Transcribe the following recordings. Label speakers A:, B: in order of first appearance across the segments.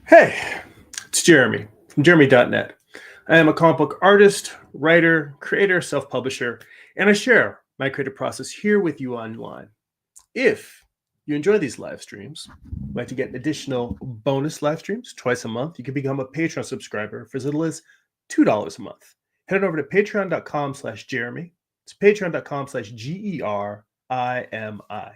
A: Hey, it's Jeremy from Jeremy.net. I am a comic book artist, writer, creator, self publisher, and I share my creative process here with you online. If you enjoy these live streams, would like to get additional bonus live streams twice a month, you can become a Patreon subscriber for as little as $2 a month. Head on over to patreon.com/Jeremy. It's patreon.com/GERIMI.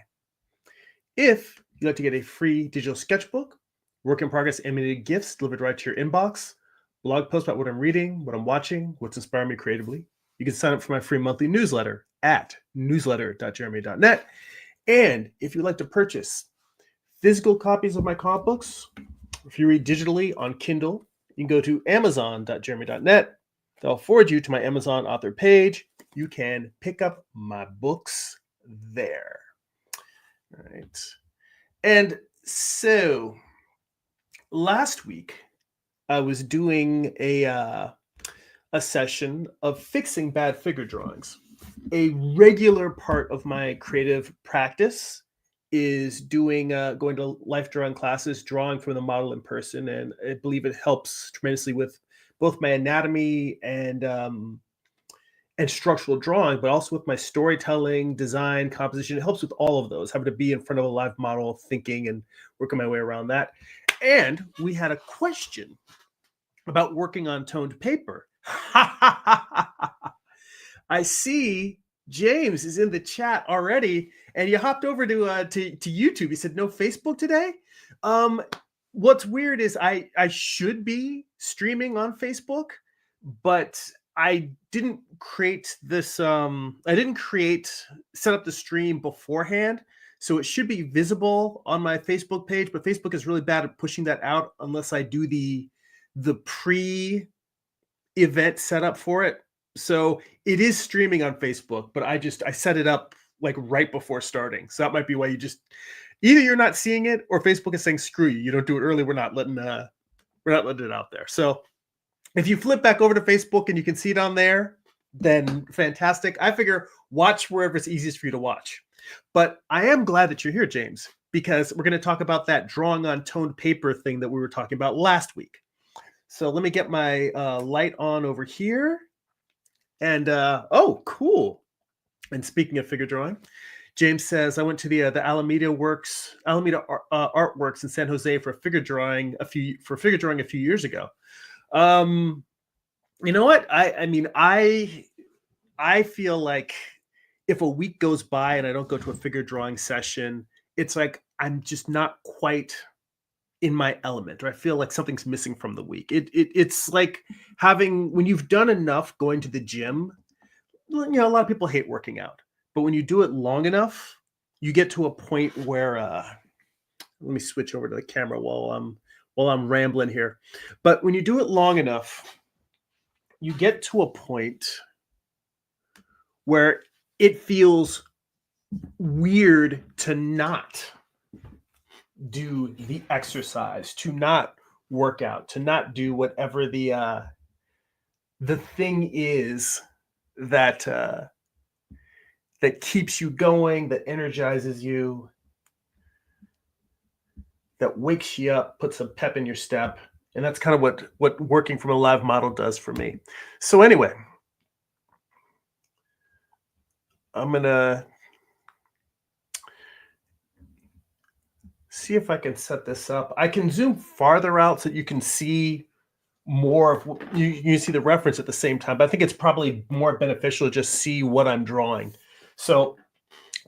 A: If you'd like to get a free digital sketchbook, work in progress animated GIFs delivered right to your inbox, blog posts about what I'm reading, what I'm watching, what's inspiring me creatively, you can sign up for my free monthly newsletter at newsletter.jeremy.net. And if you'd like to purchase physical copies of my comic books, if you read digitally on Kindle, you can go to amazon.jeremy.net. They'll forward you to my Amazon author page. You can pick up my books there. All right. And so last week, I was doing a session of fixing bad figure drawings. A regular part of my creative practice is doing going to life drawing classes, drawing from the model in person, and I believe it helps tremendously with both my anatomy and structural drawing, but also with my storytelling, design, composition. It helps with all of those, having to be in front of a live model, thinking and working my way around that. And we had a question about working on toned paper. I see James is in the chat already, and you hopped over to YouTube. He said no Facebook today. What's weird is I should be streaming on Facebook, but I didn't create this. I didn't set up the stream beforehand, so it should be visible on my Facebook page. But Facebook is really bad at pushing that out unless I do the pre-event setup for it. So it is streaming on Facebook, but I set it up like right before starting. So that might be why either you're not seeing it or Facebook is saying screw you. You don't do it early. We're not letting it out there. So if you flip back over to Facebook and you can see it on there, then fantastic. I figure watch wherever it's easiest for you to watch. But I am glad that you're here, James, because we're going to talk about that drawing on toned paper thing that we were talking about last week. So let me get my light on over here. And oh, cool. And speaking of figure drawing, James says, I went to the Alameda Artworks in San Jose for figure drawing a few years ago. You know what? I feel like if a week goes by and I don't go to a figure drawing session, it's like I'm just not quite in my element, or I feel like something's missing from the week. It's like when you've done enough going to the gym. A lot of people hate working out, but when you do it long enough, you get to a point where let me switch over to the camera while I'm rambling here. But when you do it long enough, you get to a point where it feels weird to not do the exercise, to not work out, to not do whatever the thing is that keeps you going, that energizes you, that wakes you up, puts some pep in your step. And that's kind of what working from a live model does for me. So anyway, I'm going to see if I can set this up. I can zoom farther out so that you can see more of you see the reference at the same time, but I think it's probably more beneficial to just see what I'm drawing. So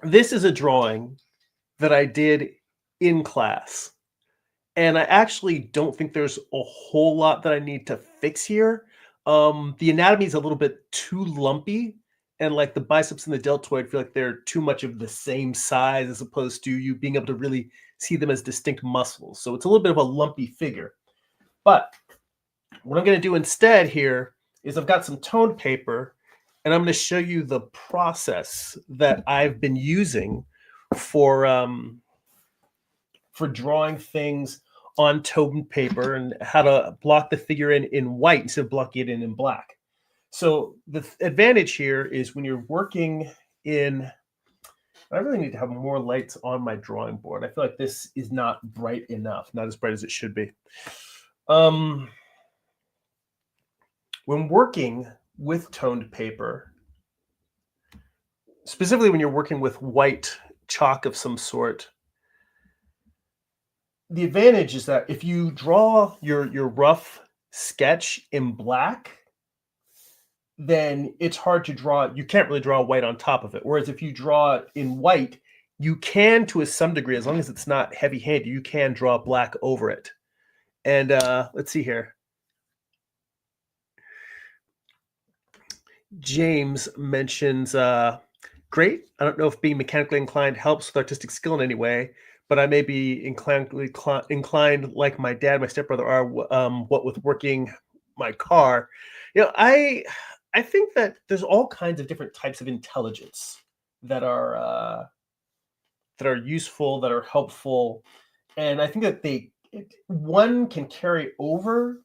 A: this is a drawing that I did in class, and I actually don't think there's a whole lot that I need to fix here. The anatomy is a little bit too lumpy, and like the biceps and the deltoid feel like they're too much of the same size as opposed to you being able to really see them as distinct muscles. So it's a little bit of a lumpy figure. But what I'm going to do instead here is I've got some toned paper, and I'm going to show you the process that I've been using for drawing things on toned paper and how to block the figure in white instead of blocking it in black. So the advantage here is when you're working in I really need to have more lights on my drawing board. I feel like this is not bright enough, not as bright as it should be. When working with toned paper, specifically when you're working with white chalk of some sort, the advantage is that if you draw your rough sketch in black, then it's hard to draw. You can't really draw white on top of it. Whereas if you draw it in white, you can, to some degree, as long as it's not heavy-handed, you can draw black over it. And let's see here. James mentions, great. I don't know if being mechanically inclined helps with artistic skill in any way, but I may be inclined like my dad, my stepbrother are. What with working my car, I think that there's all kinds of different types of intelligence that are useful, that are helpful, and I think that one can carry over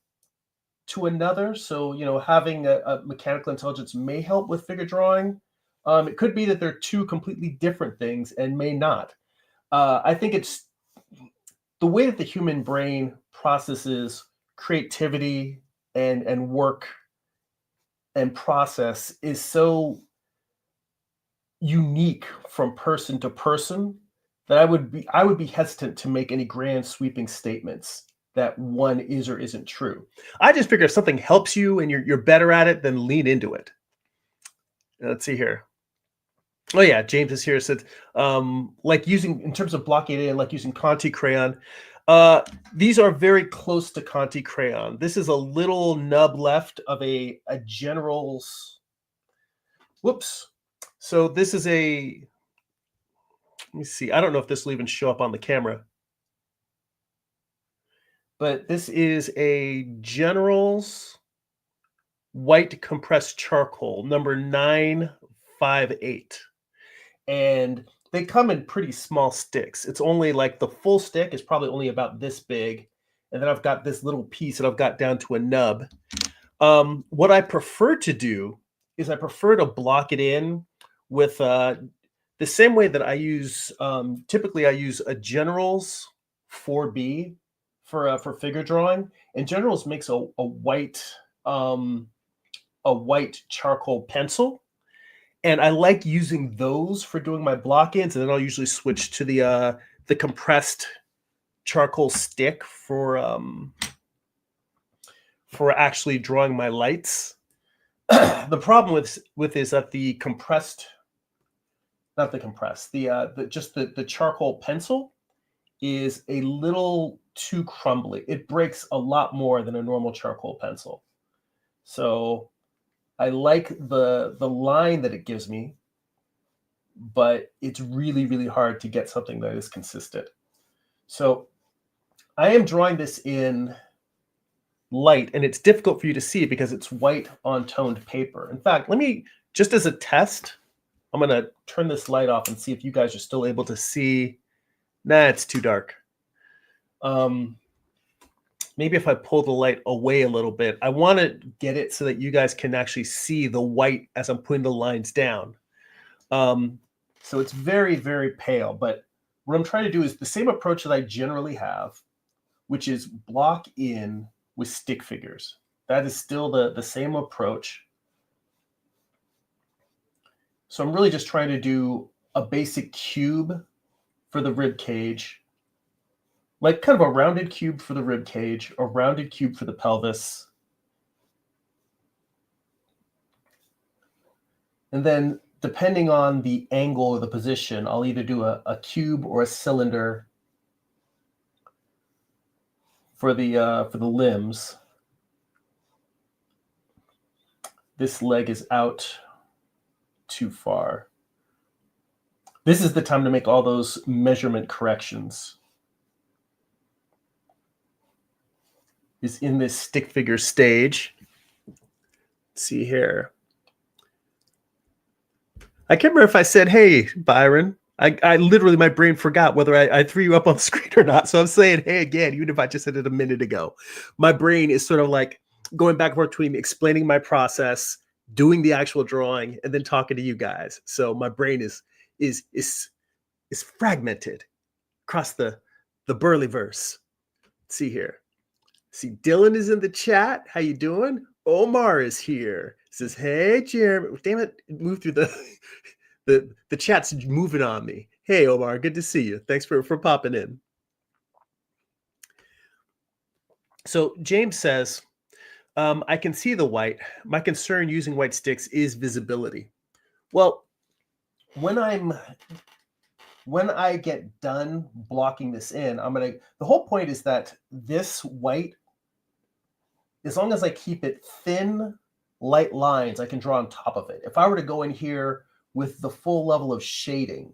A: to another. So, having a mechanical intelligence may help with figure drawing. It could be that they're two completely different things and may not. I think it's the way that the human brain processes creativity and work and process is so unique from person to person that I would be hesitant to make any grand sweeping statements that one is or isn't true. I just figure if something helps you and you're better at it, then lean into it. Let's see here. Oh yeah, James is here. Said like using, in terms of blocking it in, like using Conti crayon. These are very close to Conti crayon. This is a little nub left of a general's. Whoops. So this is a. Let me see. I don't know if this will even show up on the camera. But this is a General's white compressed charcoal, number 958. And they come in pretty small sticks. It's only like the full stick is probably only about this big. And then I've got this little piece that I've got down to a nub. What I prefer to do is I prefer to block it in with the same way that I use, typically I use a General's 4B for figure drawing, and General's makes a white charcoal pencil, and I like using those for doing my block-ins, and then I'll usually switch to the compressed charcoal stick for actually drawing my lights. The problem with is that the charcoal pencil is a little too crumbly. It breaks a lot more than a normal charcoal pencil. So I like the line that it gives me, but it's really, really hard to get something that is consistent. So I am drawing this in light, and it's difficult for you to see because it's white on toned paper. In fact, let me, just as a test, I'm going to turn this light off and see if you guys are still able to see. Nah, it's too dark. Maybe if I pull the light away a little bit, I want to get it so that you guys can actually see the white as I'm putting the lines down. So it's very, very pale, but what I'm trying to do is the same approach that I generally have, which is block in with stick figures. That is still the same approach. So I'm really just trying to do a basic cube for the rib cage, like kind of a rounded cube for the rib cage, a rounded cube for the pelvis. And then depending on the angle or the position, I'll either do a cube or a cylinder for the limbs. This leg is out too far. This is the time to make all those measurement corrections. Is in this stick figure stage. Let's see here. I can't remember if I said, hey, Byron. I literally, my brain forgot whether I threw you up on the screen or not. So I'm saying, hey, again, even if I just said it a minute ago. My brain is sort of like going back and forth between explaining my process, doing the actual drawing, and then talking to you guys. So my brain is is fragmented across the Burleyverse. Let's see here. See, Dylan is in the chat. How you doing? Omar is here. Says, hey, Jeremy. Damn it, move through the chat's moving on me. Hey, Omar, good to see you. Thanks for popping in. So James says, I can see the white. My concern using white sticks is visibility. Well, when I get done blocking this in, the whole point is that this white, as long as I keep it thin, light lines, I can draw on top of it. If I were to go in here with the full level of shading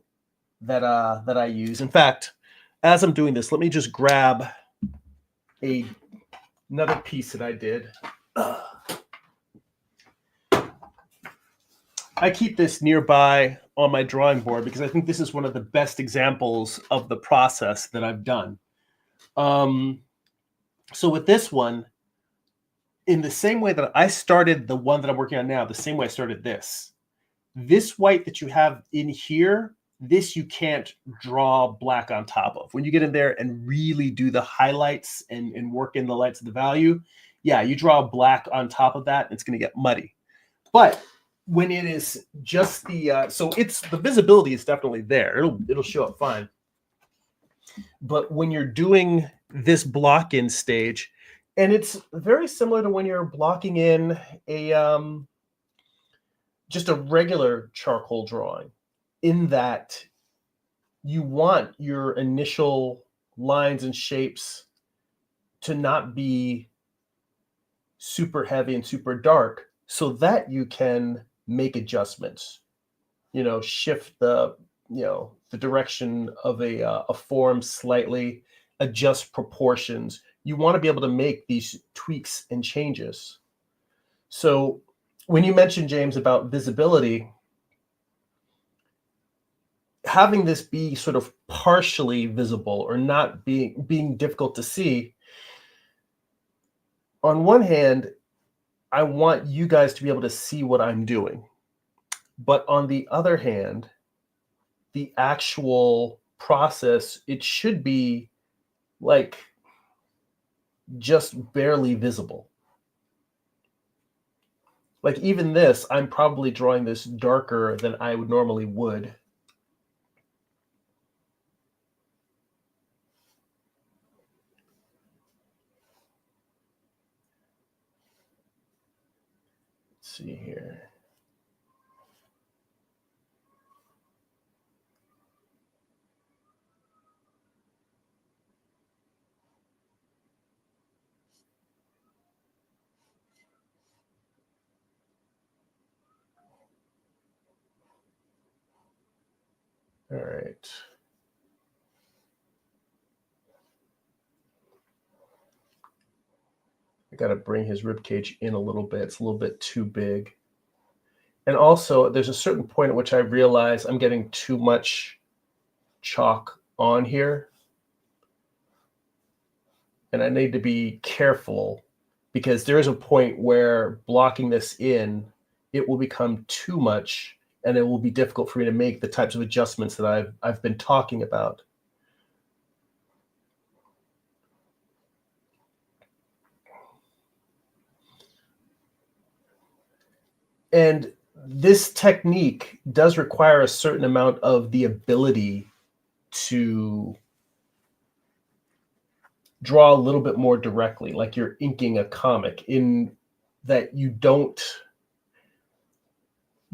A: that I use, in fact, as I'm doing this, let me just grab another piece that I did. I keep this nearby on my drawing board because I think this is one of the best examples of the process that I've done. So with this one, in the same way that I started the one that I'm working on now, the same way I started this white that you have in here, this you can't draw black on top of. When you get in there and really do the highlights and work in the lights of the value, yeah, you draw black on top of that, it's going to get muddy. But when it is just so the visibility is definitely there. It'll show up fine. But when you're doing this block in stage, and it's very similar to when you're blocking in just a regular charcoal drawing, in that you want your initial lines and shapes to not be super heavy and super dark, so that you can make adjustments, shift the direction of a form slightly, adjust proportions. You want to be able to make these tweaks and changes. So when you mentioned, James, about visibility, having this be sort of partially visible or not being difficult to see, on one hand, I want you guys to be able to see what I'm doing. But on the other hand, the actual process, it should be like just barely visible. Like even this, I'm probably drawing this darker than I would normally would. Let's see here. All right. I got to bring his rib cage in a little bit. It's a little bit too big. And also, there's a certain point at which I realize I'm getting too much chalk on here. And I need to be careful, because there is a point where blocking this in, it will become too much, and it will be difficult for me to make the types of adjustments that I've been talking about. And this technique does require a certain amount of the ability to draw a little bit more directly, like you're inking a comic, in that you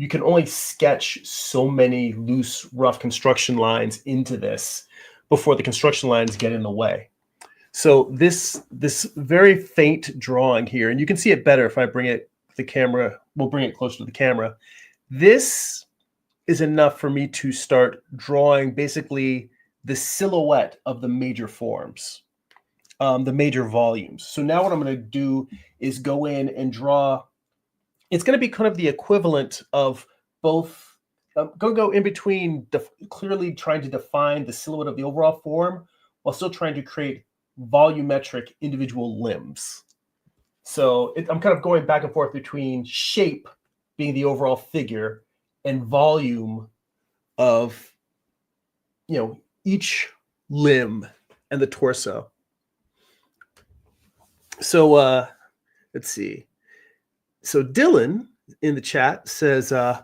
A: can only sketch so many loose, rough construction lines into this before the construction lines get in the way. So this very faint drawing here, and you can see it better if I bring it the camera. We'll bring it closer to the camera. This is enough for me to start drawing basically the silhouette of the major forms, the major volumes. So now what I'm going to do is go in and draw. It's going to be kind of the equivalent of both. Go in between, clearly trying to define the silhouette of the overall form while still trying to create volumetric individual limbs. So I'm kind of going back and forth between shape being the overall figure and volume of, each limb and the torso. So let's see. So Dylan in the chat says, I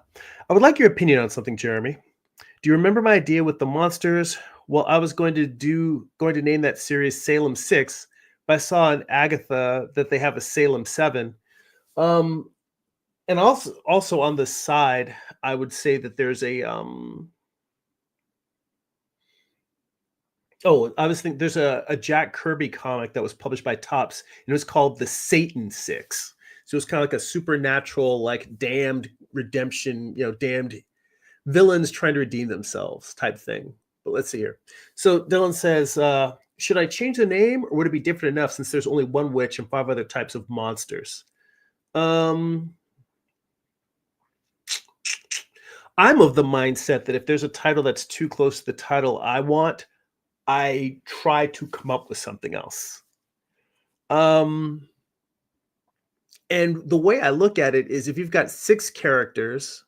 A: would like your opinion on something, Jeremy. Do you remember my idea with the monsters? Well, I was going to name that series Salem 6, but I saw in Agatha that they have a Salem 7. Um, and also on the side, I would say that there's a oh, I was thinking there's a Jack Kirby comic that was published by Topps, and it was called The Satan Six. So it's kind of like a supernatural, like damned redemption, damned villains trying to redeem themselves type thing. But let's see here. So Dylan says, should I change the name or would it be different enough since there's only one witch and 5 other types of monsters? I'm of the mindset that if there's a title that's too close to the title I want, I try to come up with something else. And the way I look at it is if you've got 6 characters,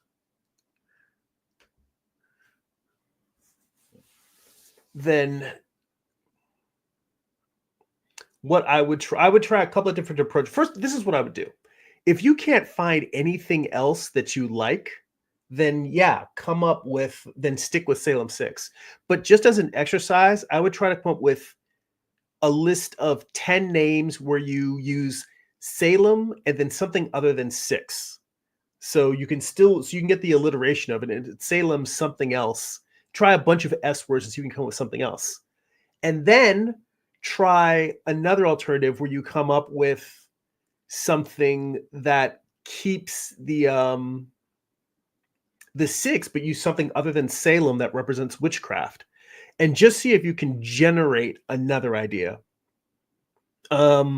A: then what I would try a couple of different approaches. First, this is what I would do. If you can't find anything else that you like, then yeah, then stick with Salem 6. But just as an exercise, I would try to come up with a list of 10 names where you use Salem and then something other than 6. So you can get the alliteration of it. And it's Salem something else. Try a bunch of S words and see if you can come up with something else. And then try another alternative where you come up with something that keeps the 6, but use something other than Salem that represents witchcraft, and just see if you can generate another idea. I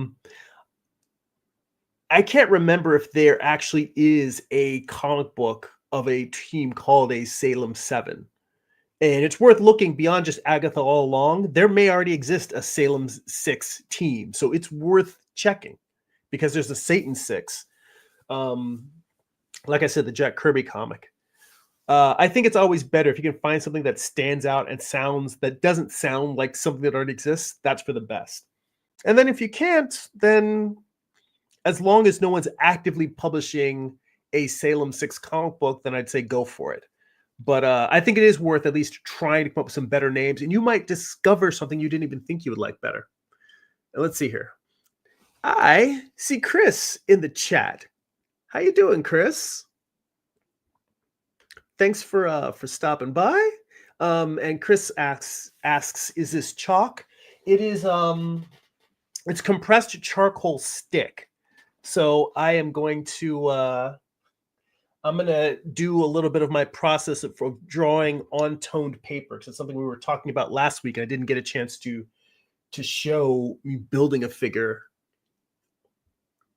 A: can't remember if there actually is a comic book of a team called a Salem 7. And it's worth looking beyond just Agatha all along. There may already exist a Salem 6 team. So it's worth checking because there's a Satan 6. Like I said, the Jack Kirby comic. I think it's always better if you can find something that stands out and that doesn't sound like something that already exists. That's for the best. And then if you can't, then as long as no one's actively publishing a Salem 6 comic book, then I'd say go for it. But I think it is worth at least trying to come up with some better names, and you might discover something you didn't even think you would like better. And let's see here. I see Chris in the chat. How you doing, Chris? Thanks for stopping by. And Chris asks, is this chalk? It is. It's compressed charcoal stick. So I am going to. I'm going to do a little bit of my process of drawing on toned paper. It's something we were talking about last week. I didn't get a chance to show me building a figure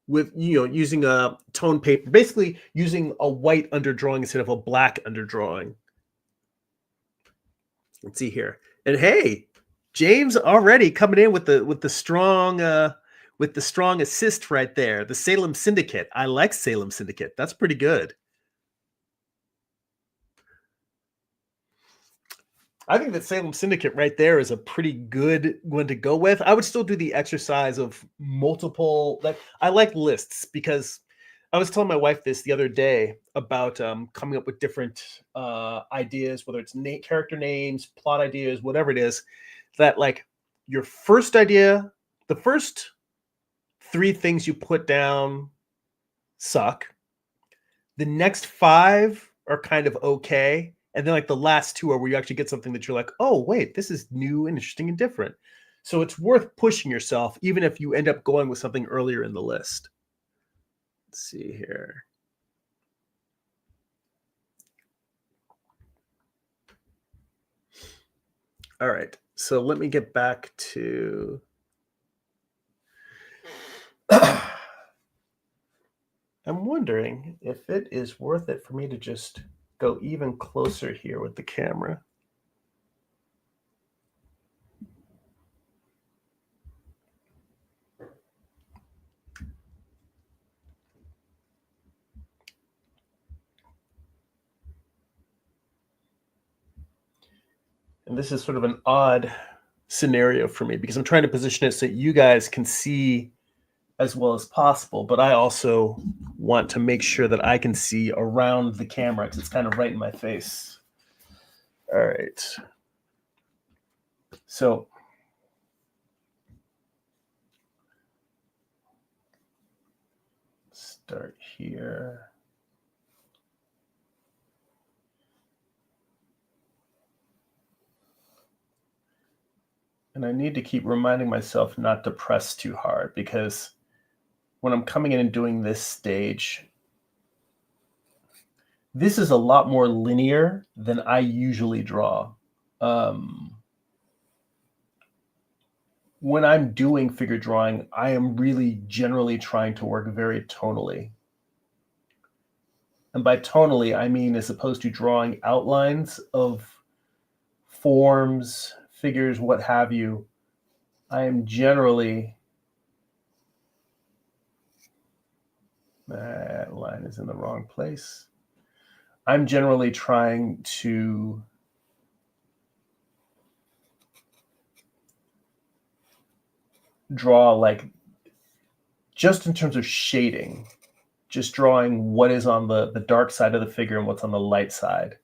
A: with, using a toned paper, basically using a white underdrawing instead of a black underdrawing. Let's see here. And hey, James already coming in with the strong assist right there. The Salem Syndicate. I like Salem Syndicate. That's pretty good. I think that Salem Syndicate right there is a pretty good one to go with. I would still do the exercise of multiple. Like I like lists because I was telling my wife this the other day about coming up with different ideas, whether it's character names, plot ideas, whatever it is. That like your first idea, the first 3 things you put down suck. The next 5 are kind of okay. And then like the last 2 are where you actually get something that you're like, oh, wait, this is new and interesting and different. So it's worth pushing yourself, even if you end up going with something earlier in the list. Let's see here. All right. So let me get back to. I'm wondering if it is worth it for me to just go even closer here with the camera. And this is sort of an odd scenario for me because I'm trying to position it so that you guys can see as well as possible, but I also want to make sure that I can see around the camera because it's kind of right in my face. All right. So start here. And I need to keep reminding myself not to press too hard because when I'm coming in and doing this stage, this is a lot more linear than I usually draw. When I'm doing figure drawing, I am really generally trying to work very tonally. And by tonally, I mean as opposed to drawing outlines of forms, figures, what have you, I am generally, that line is in the wrong place. I'm generally trying to draw like just in terms of shading, just drawing what is on the dark side of the figure and what's on the light side.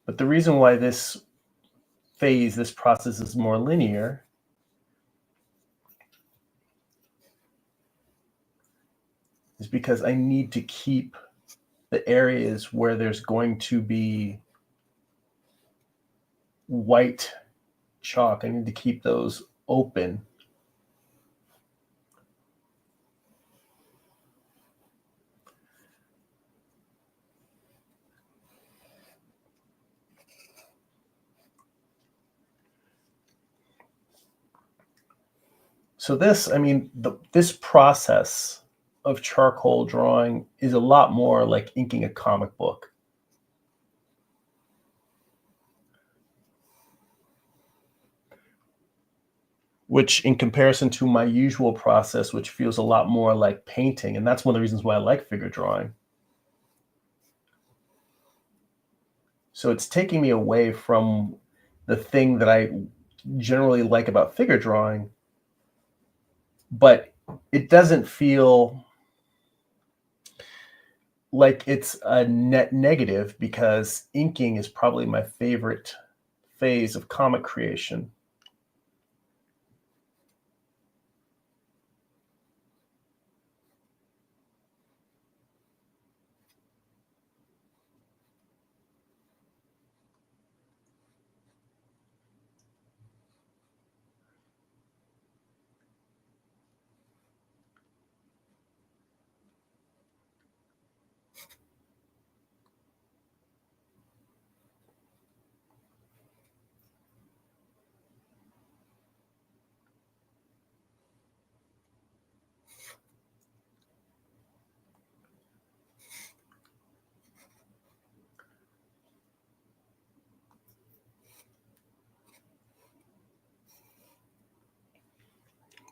A: But the reason why this phase, this process is more linear is because I need to keep the areas where there's going to be white chalk, I need to keep those open. So this, I mean, this process of charcoal drawing is a lot more like inking a comic book. Which in comparison to my usual process, which feels a lot more like painting, and that's one of the reasons why I like figure drawing. So it's taking me away from the thing that I generally like about figure drawing, but it doesn't feel like it's a net negative because inking is probably my favorite phase of comic creation.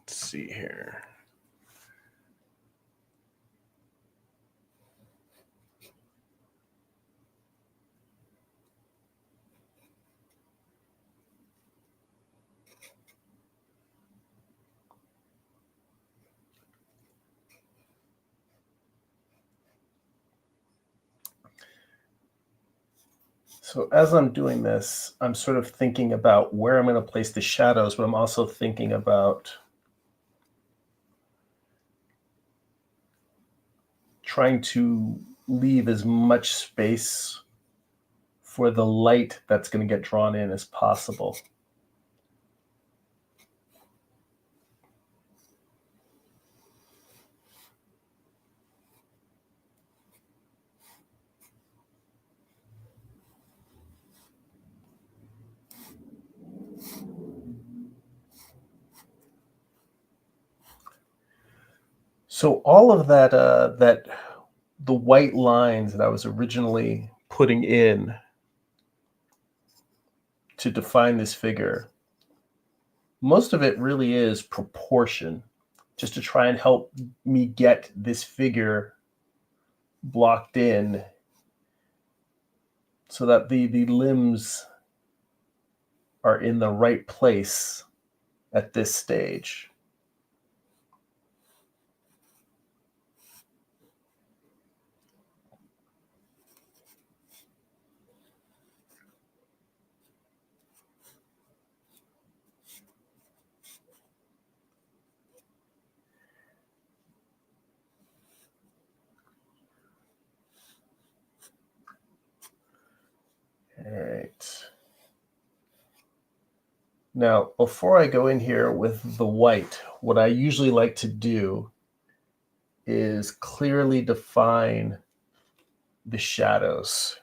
A: Let's see here. So as I'm doing this, I'm sort of thinking about where I'm going to place the shadows, but I'm also thinking about trying to leave as much space for the light that's going to get drawn in as possible. So all of that, the white lines that I was originally putting in to define this figure, most of it really is proportion, just to try and help me get this figure blocked in so that the limbs are in the right place at this stage. All right. Now, before I go in here with the white, what I usually like to do is clearly define the shadows.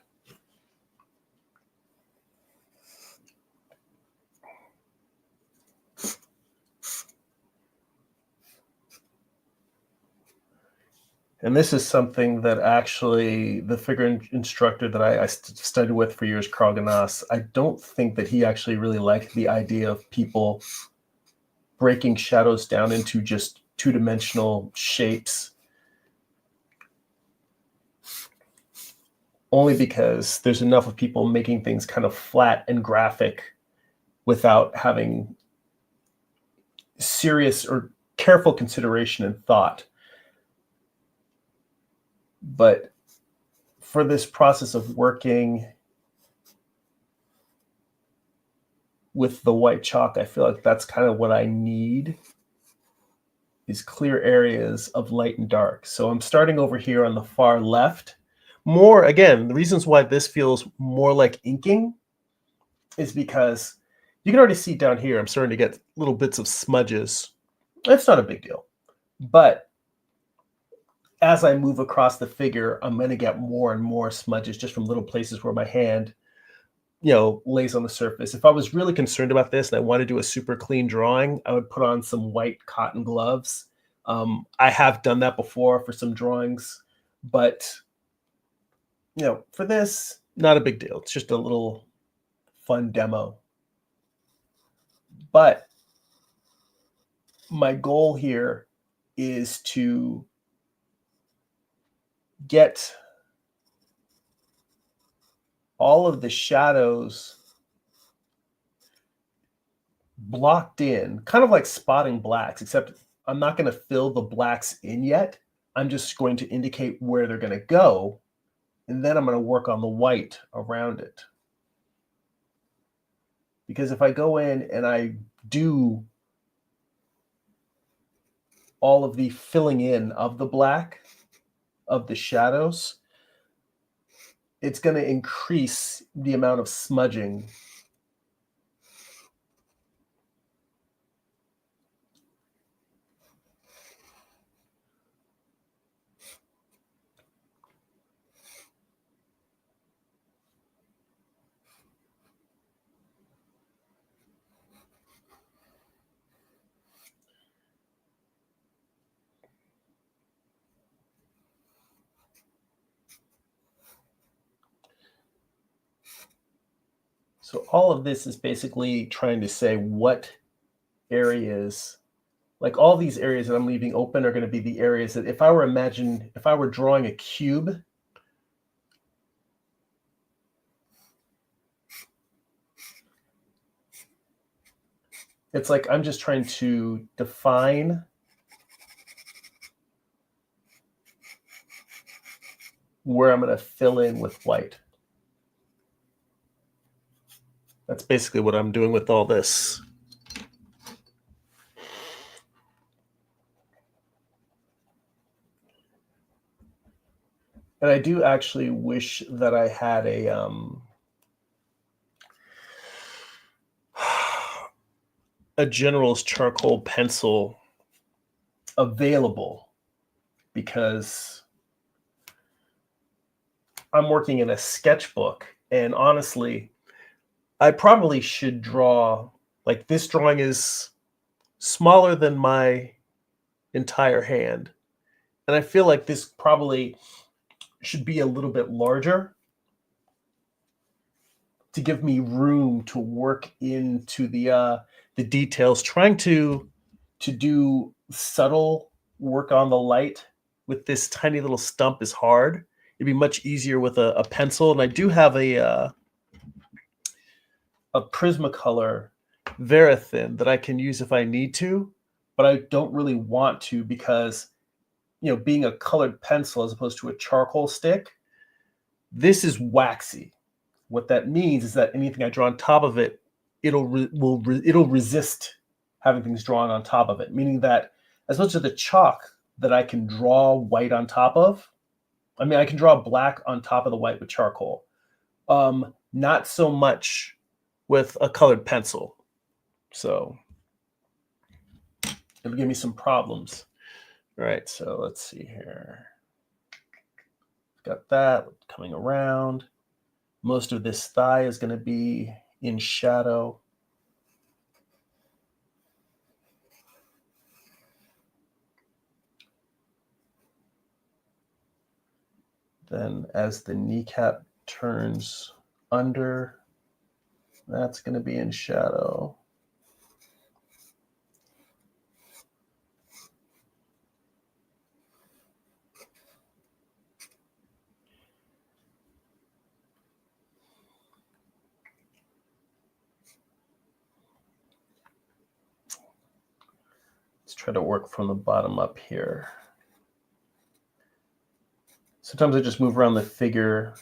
A: And this is something that actually the figure instructor that I studied with for years, Carl Ganas, I don't think that he actually really liked the idea of people breaking shadows down into just two-dimensional shapes. Only because there's enough of people making things kind of flat and graphic without having serious or careful consideration and thought. But for this process of working with the white chalk, I feel like that's kind of what I need, these clear areas of light and dark. So I'm starting over here on the far left. More, again, the reasons why this feels more like inking is because you can already see down here, I'm starting to get little bits of smudges. It's not a big deal. But as I move across the figure, I'm going to get more and more smudges just from little places where my hand, lays on the surface. If I was really concerned about this and I want to do a super clean drawing, I would put on some white cotton gloves. I have done that before for some drawings, but for this, not a big deal. It's just a little fun demo. But my goal here is to get all of the shadows blocked in, kind of like spotting blacks, except I'm not going to fill the blacks in yet. I'm just going to indicate where they're going to go, and then I'm going to work on the white around it. Because if I go in and I do all of the filling in of the black, of the shadows, it's going to increase the amount of smudging. So all of this is basically trying to say what areas, like all these areas that I'm leaving open are going to be the areas that if I were drawing a cube, it's like I'm just trying to define where I'm going to fill in with white. That's basically what I'm doing with all this. And I do actually wish that I had a General's charcoal pencil available, because I'm working in a sketchbook, and honestly, I probably should draw, like this drawing is smaller than my entire hand. And I feel like this probably should be a little bit larger to give me room to work into the details. Trying to do subtle work on the light with this tiny little stump is hard. it'd be much easier with a pencil. And I do have a Prismacolor Verithin that I can use if I need to, but I don't really want to because, being a colored pencil as opposed to a charcoal stick, this is waxy. What that means is that anything I draw on top of it, it'll resist having things drawn on top of it, meaning that as much as the chalk that I can draw white on top of, I mean, I can draw black on top of the white with charcoal. Not so much with a colored pencil. So it'll give me some problems. All right, so let's see here. Got that coming around. Most of this thigh is going to be in shadow. Then as the kneecap turns under, that's going to be in shadow. Let's try to work from the bottom up here. Sometimes I just move around the figure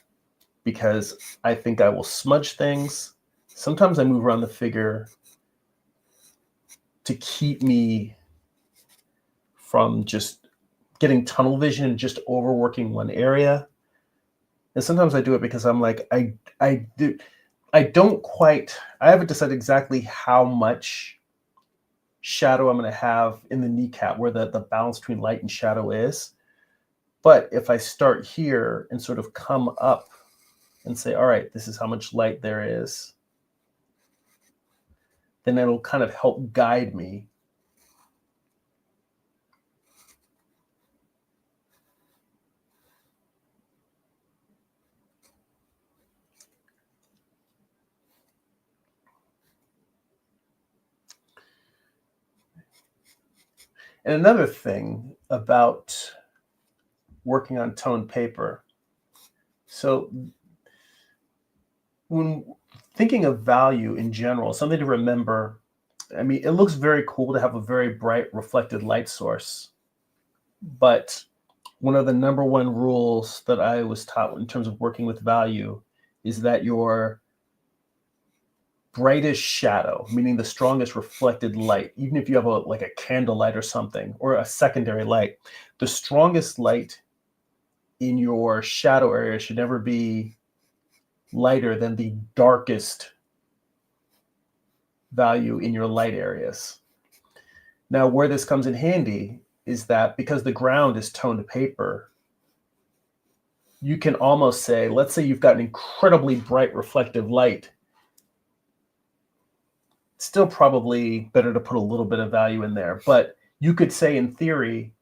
A: because I think I will smudge things. Sometimes I move around the figure to keep me from just getting tunnel vision and just overworking one area. And sometimes I do it because I'm like, I haven't decided exactly how much shadow I'm going to have in the kneecap, where the balance between light and shadow is. But if I start here and sort of come up and say, all right, this is how much light there is, then it'll kind of help guide me. And another thing about working on toned paper, so when thinking of value in general, something to remember, I mean, it looks very cool to have a very bright reflected light source, but one of the number one rules that I was taught in terms of working with value is that your brightest shadow, meaning the strongest reflected light, even if you have like a candlelight or something, or a secondary light, the strongest light in your shadow area should never be lighter than the darkest value in your light areas. Now, where this comes in handy is that because the ground is toned paper, you can almost say, let's say you've got an incredibly bright reflective light, still probably better to put a little bit of value in there. But you could say in theory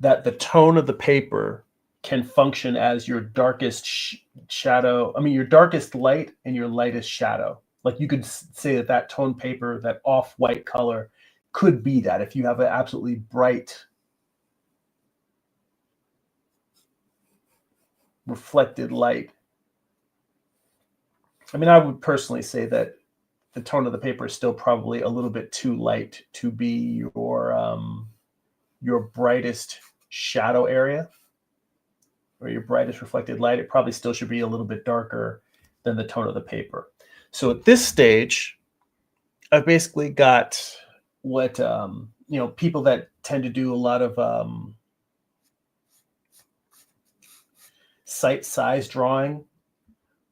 A: that the tone of the paper can function as your darkest shadow, I mean, your darkest light and your lightest shadow. Like you could say that that tone paper, that off-white color, could be that if you have an absolutely bright reflected light. I mean, I would personally say that the tone of the paper is still probably a little bit too light to be your brightest shadow area or your brightest reflected light. It probably still should be a little bit darker than the tone of the paper. So at this stage, I've basically got what people that tend to do a lot of site size drawing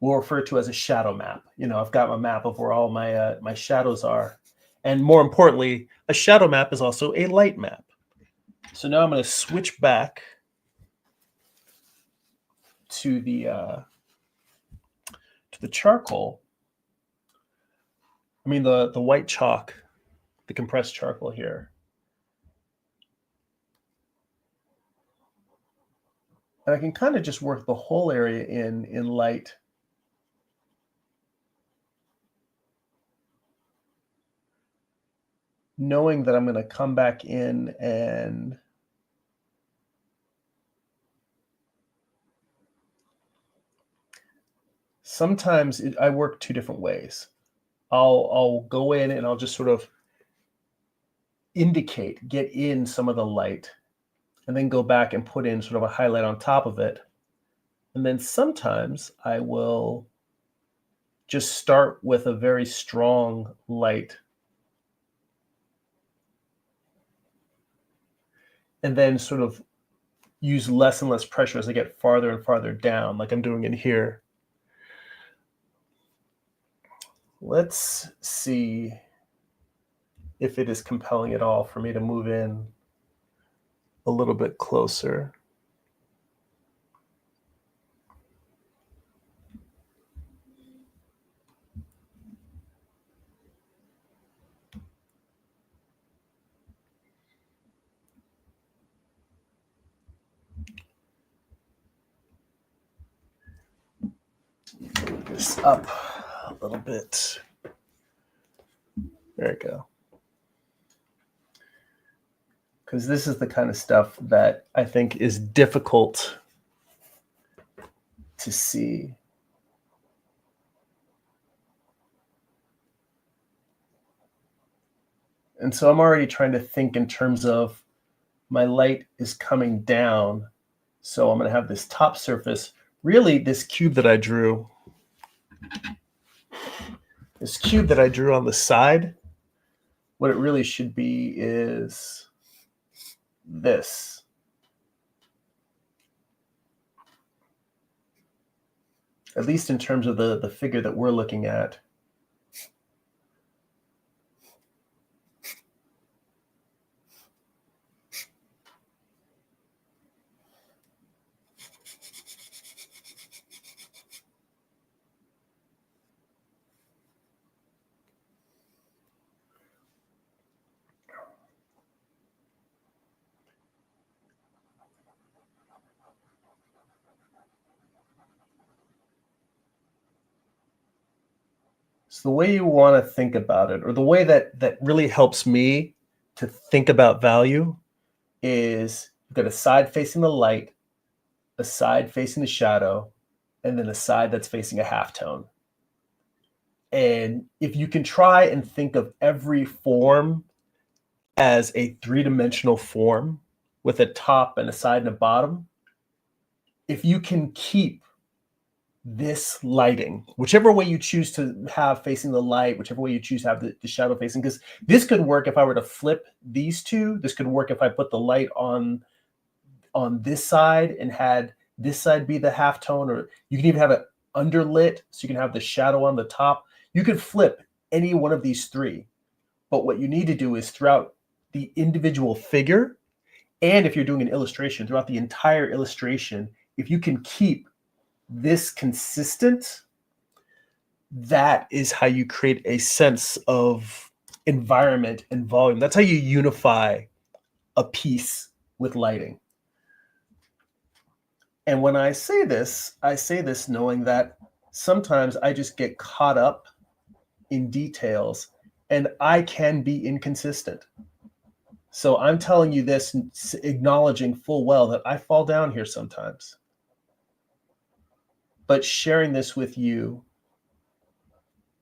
A: will refer to as a shadow map. I've got my map of where all my shadows are. And more importantly, a shadow map is also a light map. So now I'm going to switch back to the charcoal. I mean, the white chalk, the compressed charcoal here. And I can kind of just work the whole area in light. Knowing that I'm going to come back in and sometimes I work two different ways. I'll go in and I'll just sort of get in some of the light, and then go back and put in sort of a highlight on top of it. And then sometimes I will just start with a very strong light, and then sort of use less and less pressure as I get farther and farther down, like I'm doing in here. Let's see if it is compelling at all for me to move in a little bit closer. Move this up a little bit. There we go. Because this is the kind of stuff that I think is difficult to see. And so I'm already trying to think in terms of my light is coming down. So I'm going to have this top surface. Really, this cube that I drew on the side, what it really should be is this. At least in terms of the figure that we're looking at. So the way you want to think about it, or the way that really helps me to think about value, is you've got a side facing the light, a side facing the shadow, and then a side that's facing a halftone. And if you can try and think of every form as a three-dimensional form with a top and a side and a bottom, if you can keep this lighting, whichever way you choose to have facing the light, whichever way you choose to have the shadow facing, because this could work if I were to flip these two. This could work if I put the light on this side and had this side be the halftone, or you can even have it underlit so you can have the shadow on the top. You could flip any one of these three, but what you need to do is throughout the individual figure, and if you're doing an illustration, throughout the entire illustration, if you can keep this consistent, that is how you create a sense of environment and volume. That's how you unify a piece with lighting. And when I say this knowing that sometimes I just get caught up in details and I can be inconsistent. So I'm telling you this, acknowledging full well that I fall down here sometimes. But sharing this with you,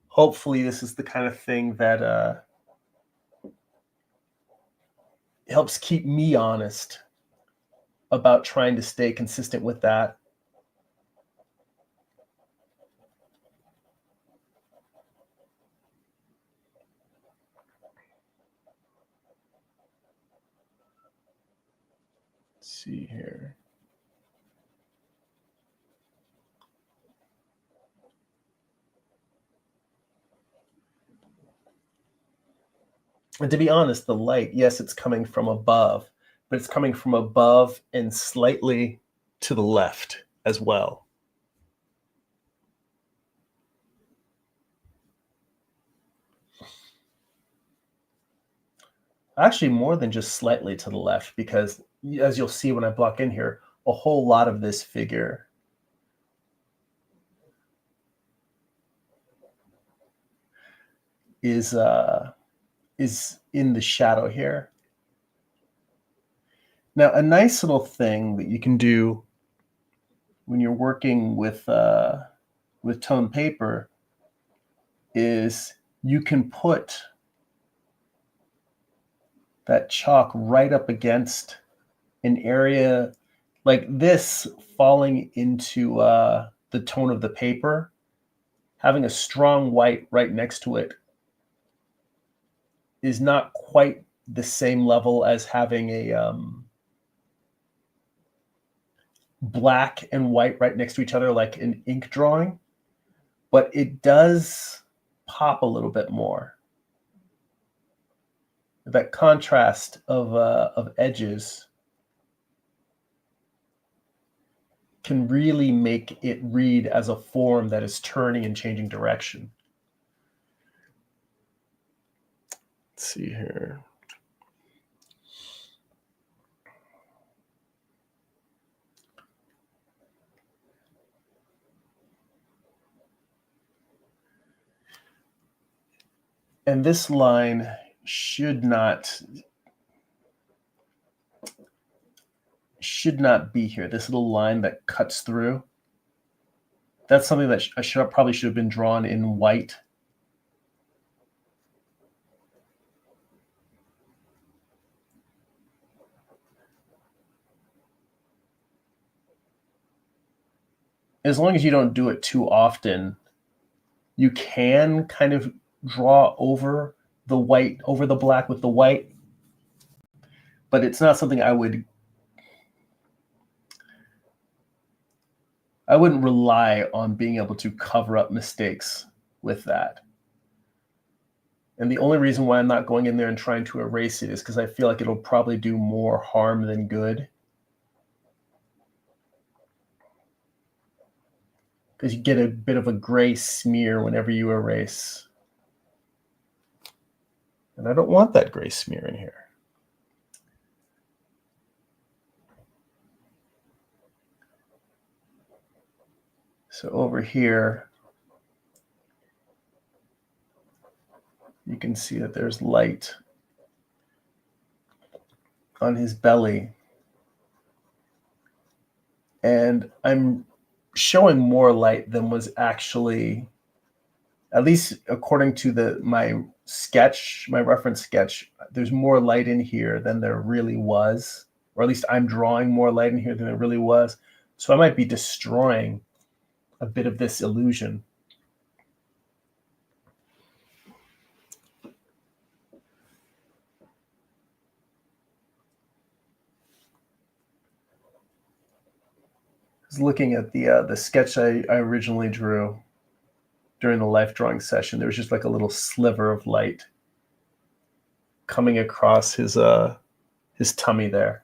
A: hopefully this is the kind of thing that helps keep me honest about trying to stay consistent with that. Let's see here. And to be honest, the light, yes, it's coming from above, but it's coming from above and slightly to the left as well. Actually, more than just slightly to the left, because as you'll see when I block in here, a whole lot of this figure is in the shadow here. Now, a nice little thing that you can do when you're working with with toned paper is you can put that chalk right up against an area like this falling into the tone of the paper, having a strong white right next to it is not quite the same level as having a black and white right next to each other like an ink drawing, but it does pop a little bit more. That contrast of edges can really make it read as a form that is turning and changing direction. Let's see here. And this line should not be here. This little line that cuts through. That's something that probably should have been drawn in white. As long as you don't do it too often, you can kind of draw over the white, over the black with the white, but it's not something I wouldn't rely on being able to cover up mistakes with that. And the only reason why I'm not going in there and trying to erase it is because I feel like it'll probably do more harm than good. Because you get a bit of a gray smear whenever you erase. And I don't want that gray smear in here. So over here, you can see that there's light on his belly. And I'm showing more light than was actually, at least according to my reference sketch, there's more light in here than there really was, or at least I'm drawing more light in here than there really was. So I might be destroying a bit of this illusion. I was looking at the sketch I originally drew during the life drawing session. There was just like a little sliver of light coming across his tummy there.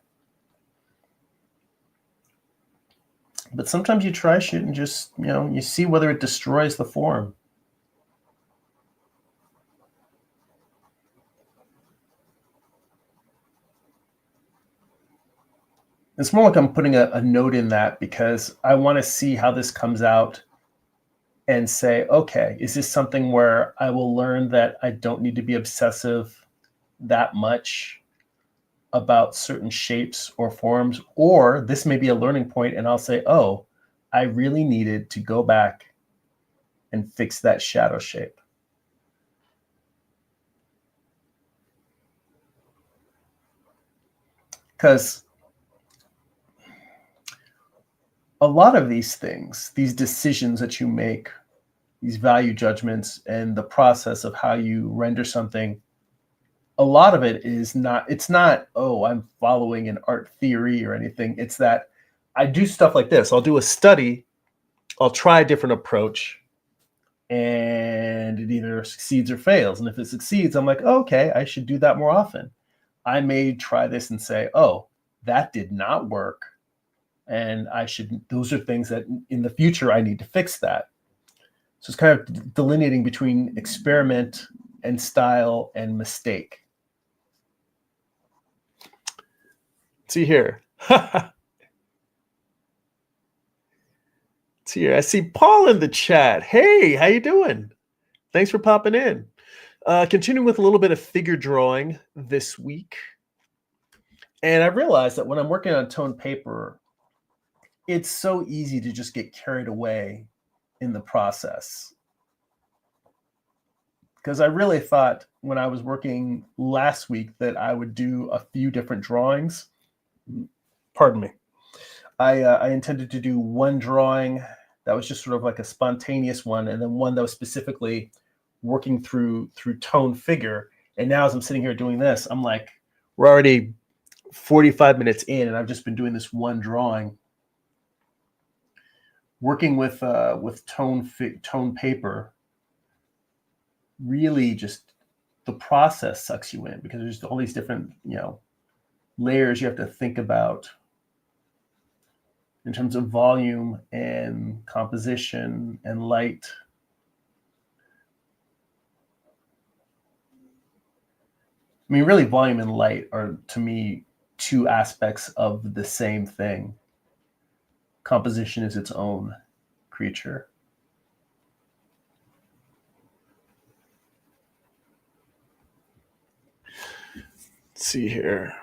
A: But sometimes you try shit and just, you see whether it destroys the form. It's more like I'm putting a note in that because I want to see how this comes out and say, okay, is this something where I will learn that I don't need to be obsessive that much about certain shapes or forms, or this may be a learning point and I'll say, oh, I really needed to go back and fix that shadow shape. Because a lot of these things, these decisions that you make, these value judgments and the process of how you render something, a lot of it is it's not, oh, I'm following an art theory or anything. It's that I do stuff like this. I'll do a study, I'll try a different approach, and it either succeeds or fails. And if it succeeds, I'm like, oh, okay, I should do that more often. I may try this and say, oh, that did not work. And those are things that in the future I need to fix that. So it's kind of delineating between experiment and style and mistake. See here. See here. I see Paul in the chat. Hey, how you doing? Thanks for popping in. Continuing with a little bit of figure drawing this week. And I realized that when I'm working on toned paper, it's so easy to just get carried away in the process. Because I really thought when I was working last week that I would do a few different drawings. Pardon me. I intended to do one drawing that was just sort of like a spontaneous one, and then one that was specifically working through tone figure. And now as I'm sitting here doing this, I'm like, we're already 45 minutes in, and I've just been doing this one drawing. Working with tone paper, really just the process sucks you in, because there's all these different layers you have to think about in terms of volume and composition and light. I mean, really, volume and light are, to me, two aspects of the same thing. Composition is its own creature. Let's see here.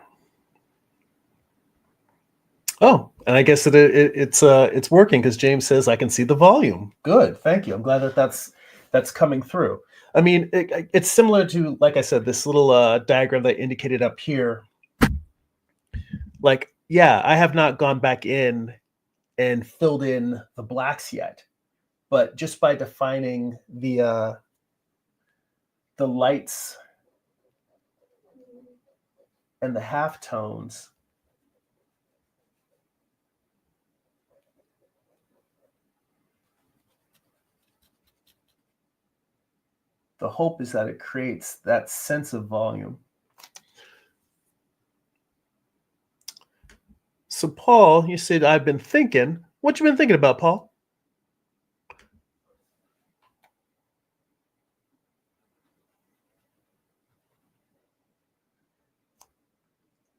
A: Oh, and I guess it's working, because James says I can see the volume. Good, thank you. I'm glad that's coming through. I mean, it's similar to, like I said, this little diagram that I indicated up here. Like, yeah, I have not gone back in and filled in the blacks yet, but just by defining the lights and the halftones, the hope is that it creates that sense of volume. So, Paul, you said, I've been thinking. What you been thinking about, Paul?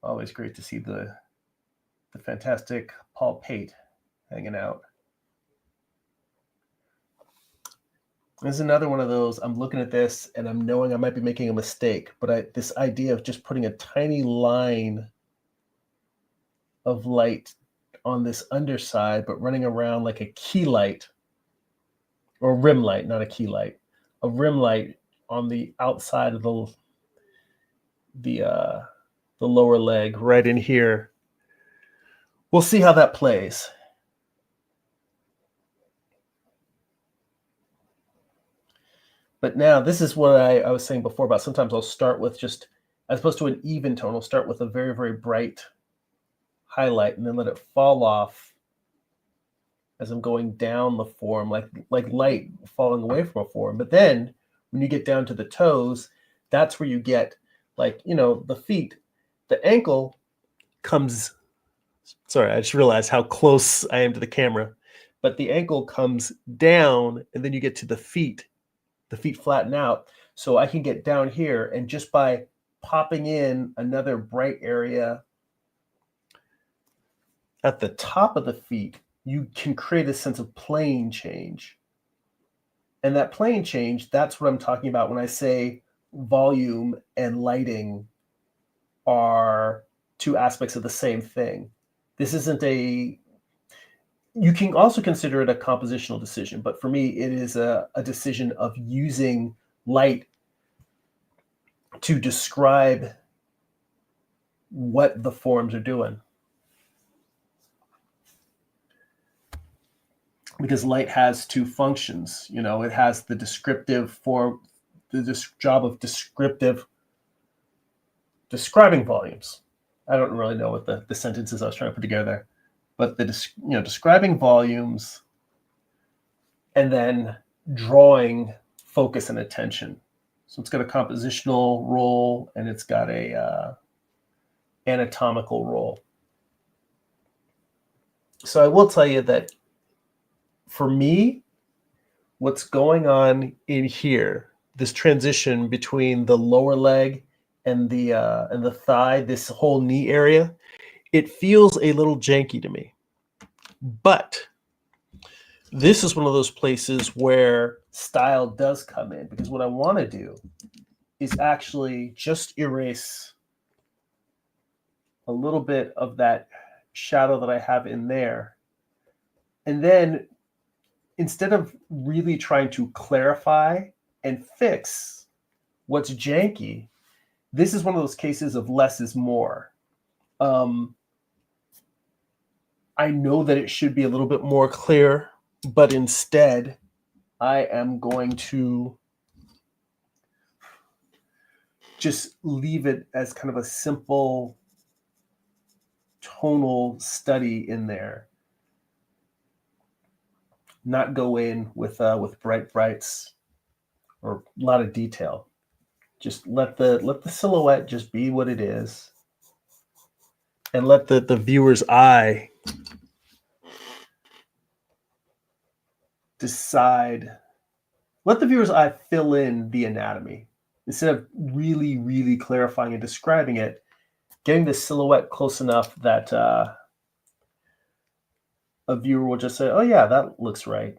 A: Always great to see the fantastic Paul Pate hanging out. This is another one of those, I'm looking at this and I'm knowing I might be making a mistake, but this idea of just putting a tiny line of light on this underside, but running around like a key light, or rim light, not a key light, a rim light on the outside of the lower leg right in here. We'll see how that plays. But now this is what I was saying before about sometimes I'll start with just, as opposed to an even tone, I'll start with a very, very bright highlight and then let it fall off as I'm going down the form, like light falling away from a form. But then when you get down to the toes, that's where you get, like, the feet, the ankle comes, sorry, I just realized how close I am to the camera, but the ankle comes down and then you get to the feet flatten out. So I can get down here, and just by popping in another bright area at the top of the feet, you can create a sense of plane change. And that plane change, that's what I'm talking about when I say volume and lighting are two aspects of the same thing. This isn't you can also consider it a compositional decision, but for me, it is a decision of using light to describe what the forms are doing. Because light has two functions. It has the descriptive form, the job of describing volumes. I don't really know what the sentences I was trying to put together, but describing volumes and then drawing focus and attention. So it's got a compositional role and it's got a anatomical role. So I will tell you that for me, what's going on in here, this transition between the lower leg and the thigh, this whole knee area, it feels a little janky to me. But this is one of those places where style does come in, because what I want to do is actually just erase a little bit of that shadow that I have in there. And then instead of really trying to clarify and fix what's janky, this is one of those cases of less is more. I know that it should be a little bit more clear, but instead, I am going to just leave it as kind of a simple tonal study in there. Not go in with bright brights or a lot of detail. Just let the silhouette just be what it is, and let the viewer's eye decide. Let the viewer's eye fill in the anatomy instead of really, really clarifying and describing it. Getting the silhouette close enough that a viewer will just say, "Oh yeah, that looks right."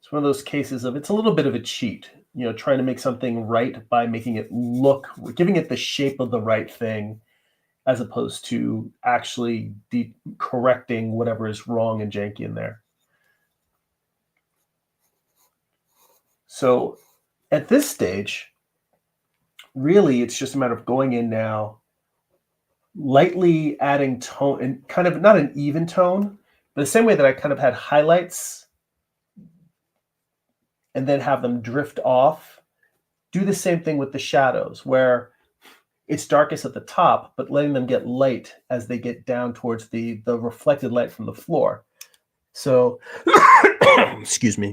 A: It's one of those cases of it's a little bit of a cheat, trying to make something right by making it look, giving it the shape of the right thing, as opposed to actually correcting whatever is wrong and janky in there. So at this stage, really, it's just a matter of going in now, lightly adding tone, and kind of not an even tone, but the same way that I kind of had highlights and then have them drift off. Do the same thing with the shadows, where it's darkest at the top, but letting them get light as they get down towards the reflected light from the floor. So, excuse me.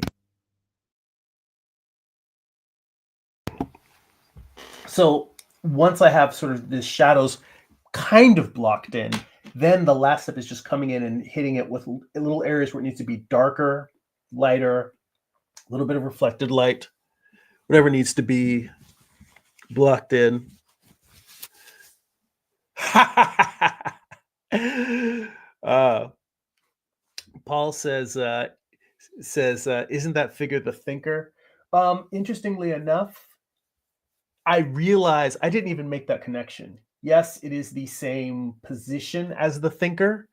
A: So once I have sort of the shadows kind of blocked in, then the last step is just coming in and hitting it with little areas where it needs to be darker, lighter, a little bit of reflected light, whatever needs to be blocked in. Paul says, isn't that figure the thinker? Interestingly enough, I realize I didn't even make that connection. Yes, it is the same position as the thinker,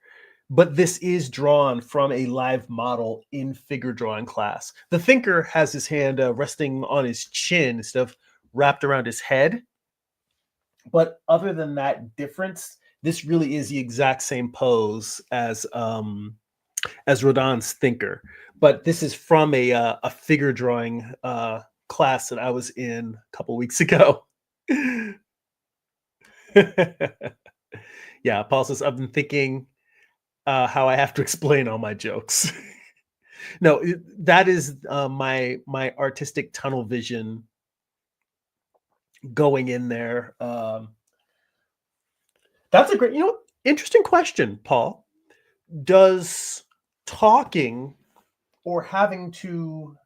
A: but this is drawn from a live model in figure drawing class. The thinker has his hand resting on his chin instead of wrapped around his head. But other than that difference, this really is the exact same pose as Rodin's thinker. But this is from a figure drawing class that I was in a couple weeks ago. Yeah, Paul says, I've been thinking how I have to explain all my jokes. No, that is my artistic tunnel vision going in there. That's a great, interesting question, Paul. Does talking or having to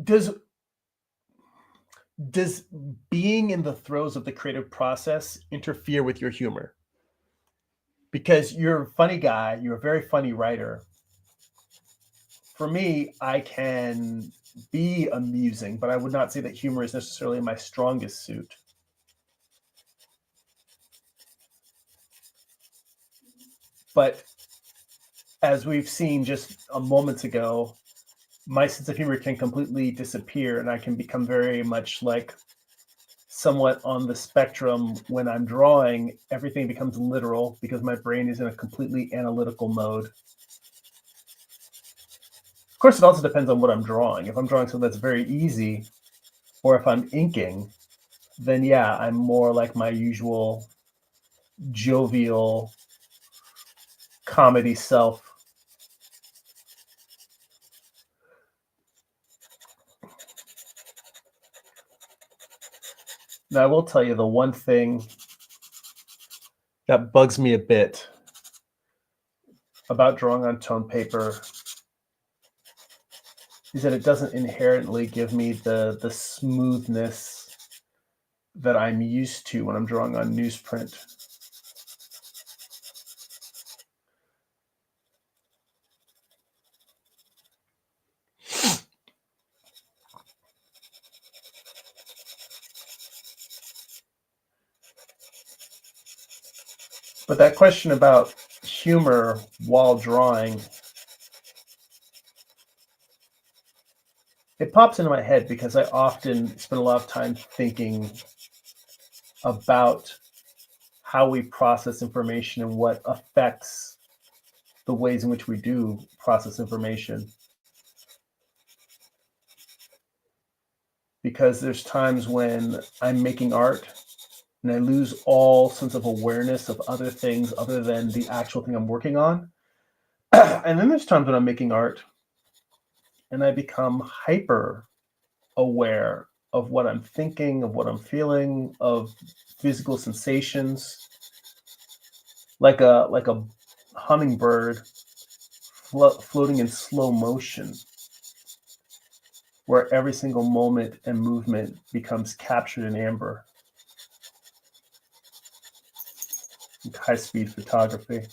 A: does being in the throes of the creative process interfere with your humor? Because you're a funny guy, you're a very funny writer. For me, I can be amusing, but I would not say that humor is necessarily my strongest suit. But as we've seen just a moment ago, my sense of humor can completely disappear, and I can become very much like somewhat on the spectrum. When I'm drawing, everything becomes literal because my brain is in a completely analytical mode. Of course, it also depends on what I'm drawing. If I'm drawing something that's very easy, or if I'm inking, then yeah, I'm more like my usual jovial comedy self. Now, I will tell you the one thing that bugs me a bit about drawing on tone paper is that it doesn't inherently give me the smoothness that I'm used to when I'm drawing on newsprint. But that question about humor while drawing, it pops into my head because I often spend a lot of time thinking about how we process information and what affects the ways in which we do process information. Because there's times when I'm making art and I lose all sense of awareness of other things other than the actual thing I'm working on. And then there's times when I'm making art and I become hyper aware of what I'm thinking, of what I'm feeling, of physical sensations, like a hummingbird floating in slow motion, where every single moment and movement becomes captured in amber. High-speed photography.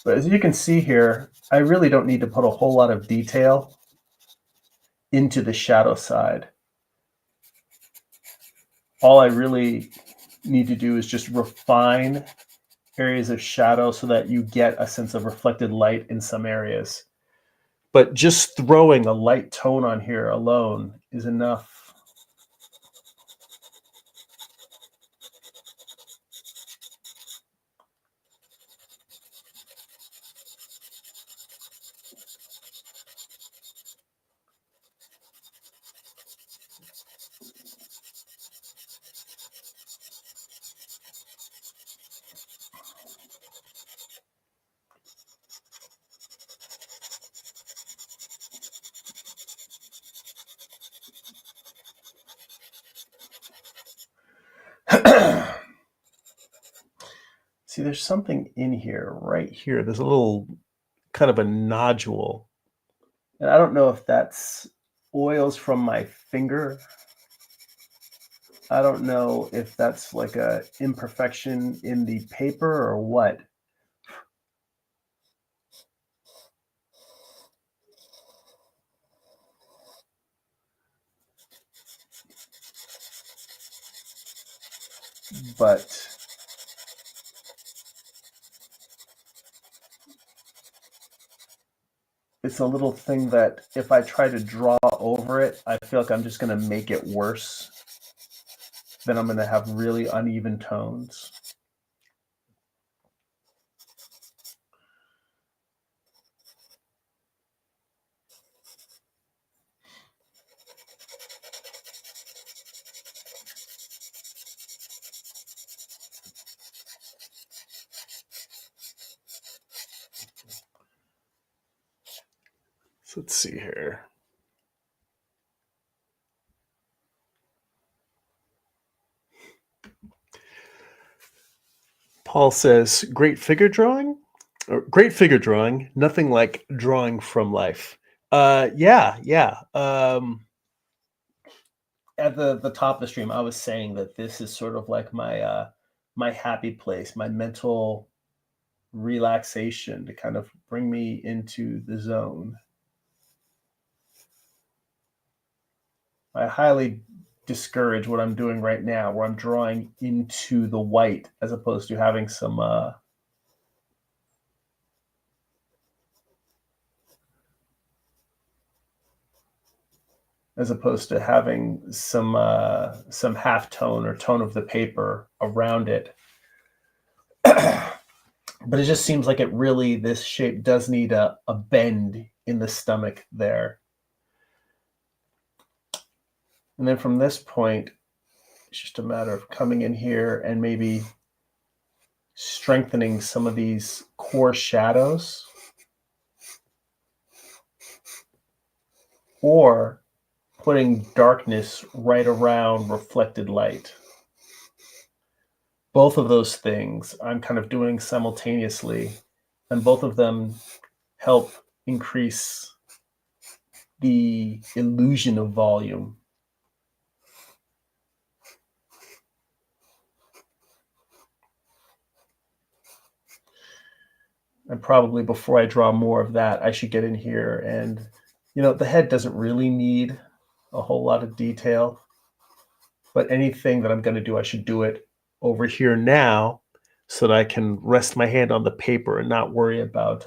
A: But as you can see here, I really don't need to put a whole lot of detail into the shadow side. All I really need to do is just refine areas of shadow so that you get a sense of reflected light in some areas. But just throwing a light tone on here alone is enough. See, there's something in here, right here. There's a little kind of a nodule. And I don't know if that's oils from my finger. I don't know if that's like a imperfection in the paper or what. But it's a little thing that if I try to draw over it, I feel like I'm just going to make it worse. Then I'm going to have really uneven tones. So let's see here. Paul says, great figure drawing? Great figure drawing, nothing like drawing from life. Yeah. At the top of the stream, I was saying that this is sort of like my my happy place, my mental relaxation to kind of bring me into the zone. I highly discourage what I'm doing right now, where I'm drawing into the white as opposed to having some half tone or tone of the paper around it. But it just seems like this shape does need a bend in the stomach there. And then from this point, it's just a matter of coming in here and maybe strengthening some of these core shadows, or putting darkness right around reflected light. Both of those things I'm kind of doing simultaneously, and both of them help increase the illusion of volume. And probably before I draw more of that, I should get in here and, the head doesn't really need a whole lot of detail. But anything that I'm going to do, I should do it over here now so that I can rest my hand on the paper and not worry about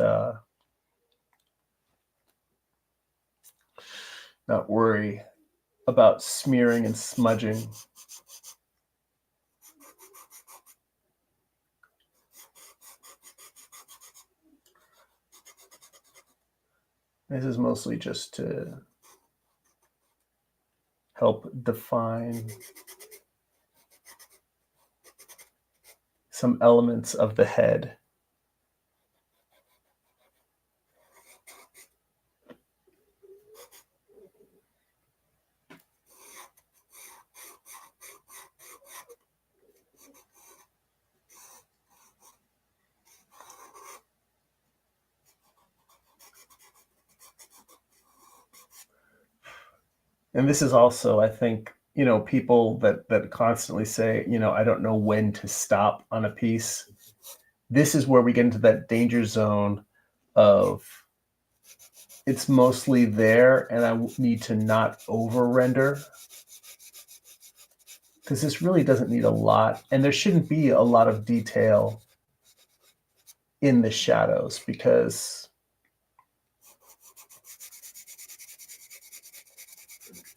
A: smearing and smudging. This is mostly just to help define some elements of the head. And this is also, I think, people that constantly say, I don't know when to stop on a piece. This is where we get into that danger zone of it's mostly there and I need to not over render, because this really doesn't need a lot, and there shouldn't be a lot of detail in the shadows because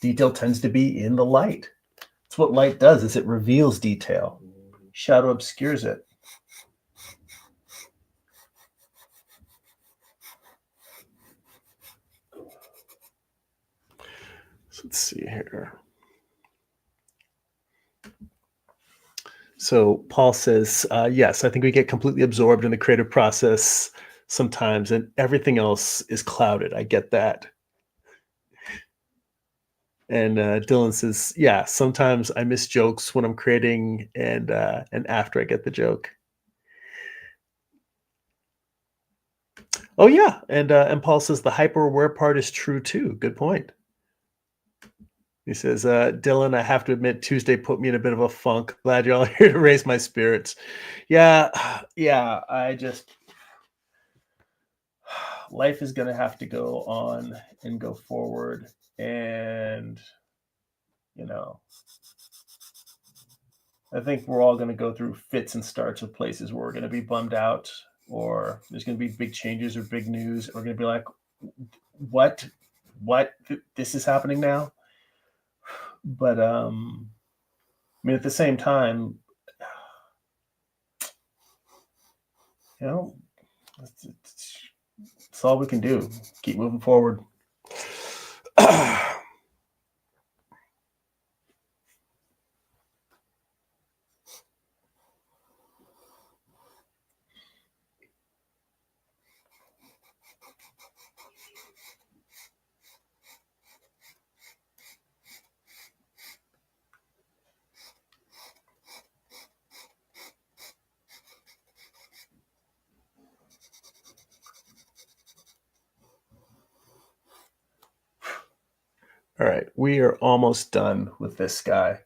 A: detail tends to be in the light. It's what light does, is it reveals detail. Shadow obscures it. So let's see here. So Paul says, yes, I think we get completely absorbed in the creative process sometimes, and everything else is clouded. I get that. And Dylan says, yeah, sometimes I miss jokes when I'm creating and after I get the joke. Oh yeah, and Paul says the hyper aware part is true too. Good point. He says, Dylan, I have to admit, Tuesday put me in a bit of a funk. Glad you're all here to raise my spirits. Yeah, yeah, life is going to have to go on and go forward. And, I think we're all going to go through fits and starts of places where we're going to be bummed out, or there's going to be big changes or big news. We're going to be like, what? This is happening now? But, I mean, at the same time, it's all we can do. Keep moving forward. All right, we are almost done with this guy.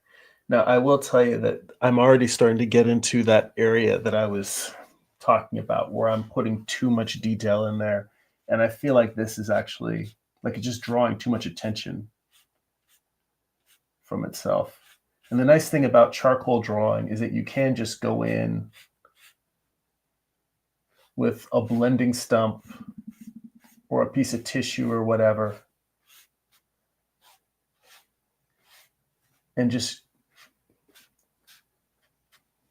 A: Now, I will tell you that I'm already starting to get into that area that I was talking about where I'm putting too much detail in there. And I feel like this is actually like it's just drawing too much attention from itself. And the nice thing about charcoal drawing is that you can just go in with a blending stump or a piece of tissue or whatever and just,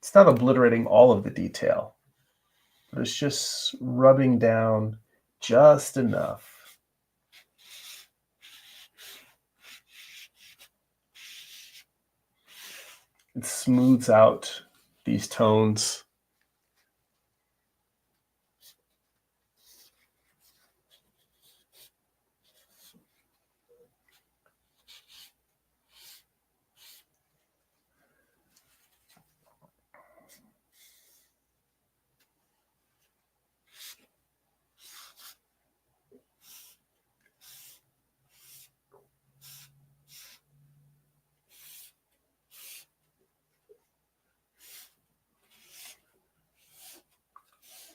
A: it's not obliterating all of the detail, but it's just rubbing down just enough. It smooths out these tones.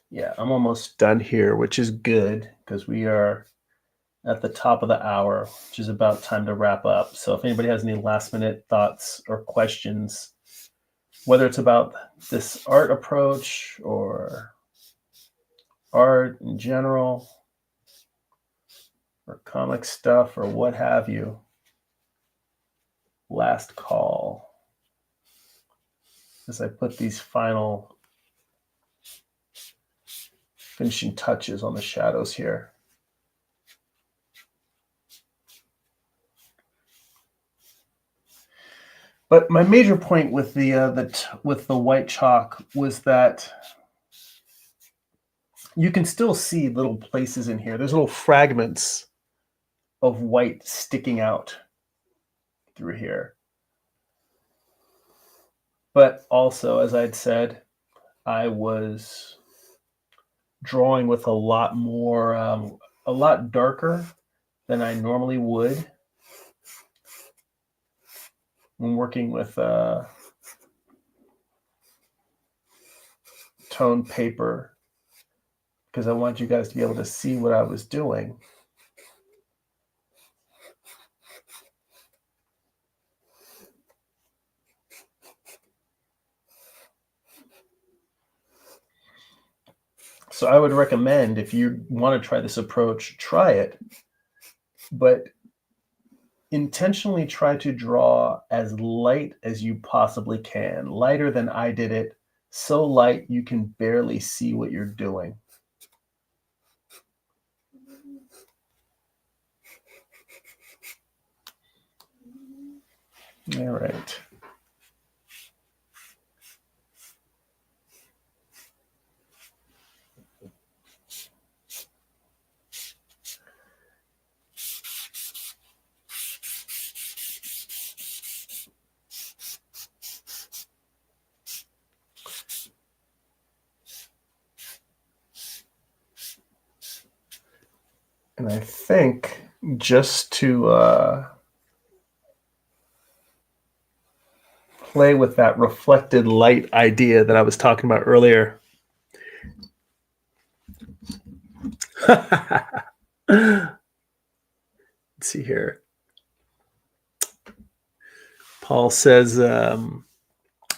A: Yeah, I'm almost done here, which is good because we are at the top of the hour, which is about time to wrap up. So if anybody has any last minute thoughts or questions, whether it's about this art approach or art in general or comic stuff or what have you, last call as I put these final finishing touches on the shadows here. But my major point with the white chalk was that you can still see little places in here. There's little fragments of white sticking out through here. But also, as I'd said, I was drawing with a lot more, a lot darker than I normally would when working with toned paper, because I want you guys to be able to see what I was doing. So I would recommend, if you want to try this approach, try it, but intentionally try to draw as light as you possibly can, lighter than I did it, so light you can barely see what you're doing. All right. And I think just to play with that reflected light idea that I was talking about earlier. Let's see here. Paul says, I'm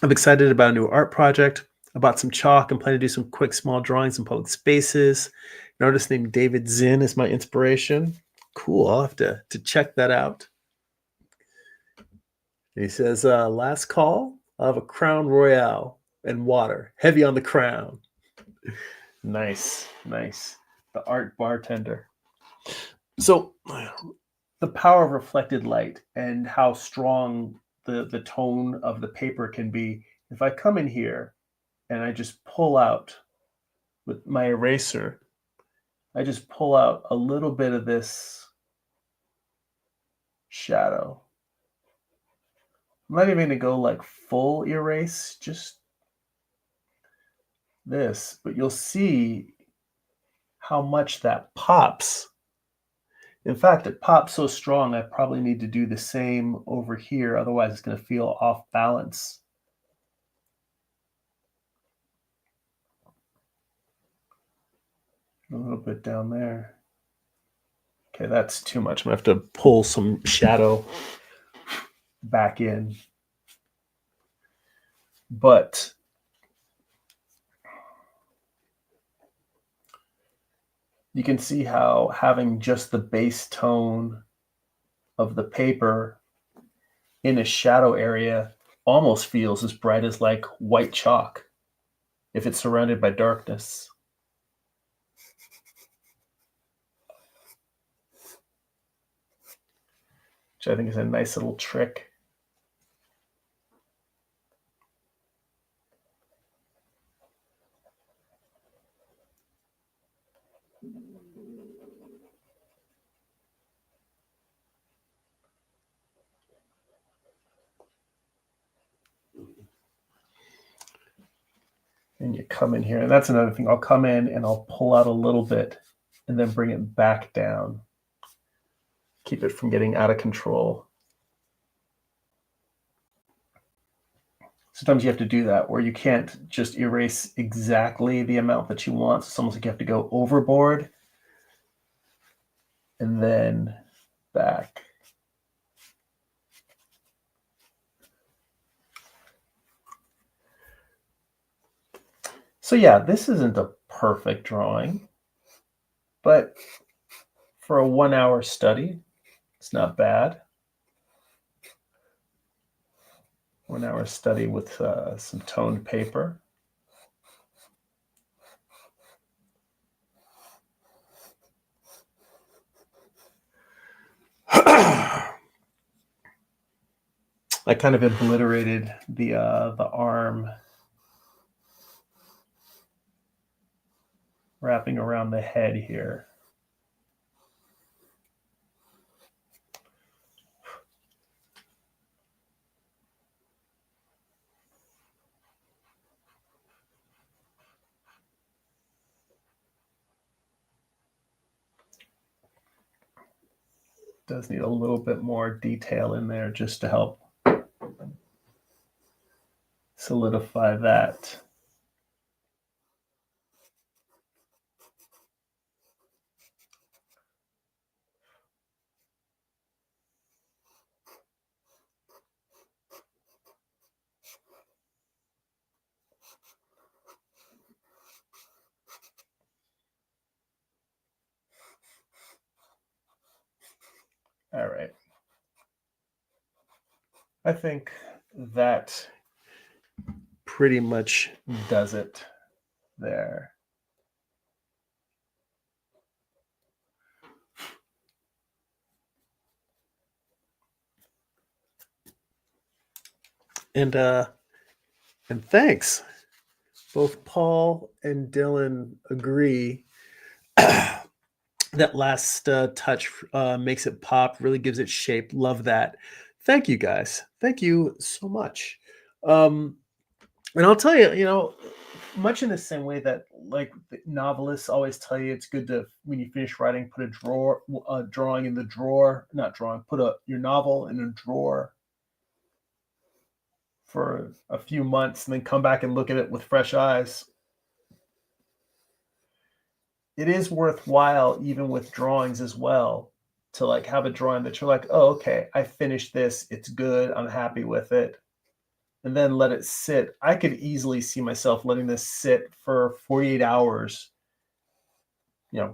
A: excited about a new art project. I bought some chalk and plan to do some quick small drawings in public spaces. An artist named David Zinn is my inspiration. Cool. I'll have to check that out. And he says, last call. I'll have a Crown Royale and water. Heavy on the crown. Nice, nice. The art bartender. So the power of reflected light and how strong the tone of the paper can be. If I come in here and I just pull out with my eraser, I just pull out a little bit of this shadow. I'm not even going to go like full erase, just this, but you'll see how much that pops. In fact, it pops so strong, I probably need to do the same over here. Otherwise, it's going to feel off balance. A little bit down there. Okay, that's too much. I'm going to have to pull some shadow back in. But you can see how having just the base tone of the paper in a shadow area almost feels as bright as like white chalk if it's surrounded by darkness. Which I think is a nice little trick. And you come in here, and that's another thing. I'll come in and I'll pull out a little bit and then bring it back down. Keep it from getting out of control. Sometimes you have to do that where you can't just erase exactly the amount that you want. It's almost like you have to go overboard. and then back. So yeah, this isn't a perfect drawing, but for a 1-hour study, it's not bad. 1-hour study with some toned paper. I kind of obliterated the arm wrapping around the head here. Does need a little bit more detail in there just to help solidify that. All right. I think that pretty much does it there. And thanks. Both Paul and Dylan agree that last touch makes it pop, really gives it shape. Love that. Thank you guys. Thank you so much. And I'll tell you, much in the same way that like novelists always tell you it's good to, when you finish writing, put a drawing in the drawer, not drawing, put your novel in a drawer for a few months and then come back and look at it with fresh eyes. It is worthwhile, even with drawings as well, to like have a drawing that you're like, oh, okay, I finished this. It's good. I'm happy with it. And then let it sit. I could easily see myself letting this sit for 48 hours, and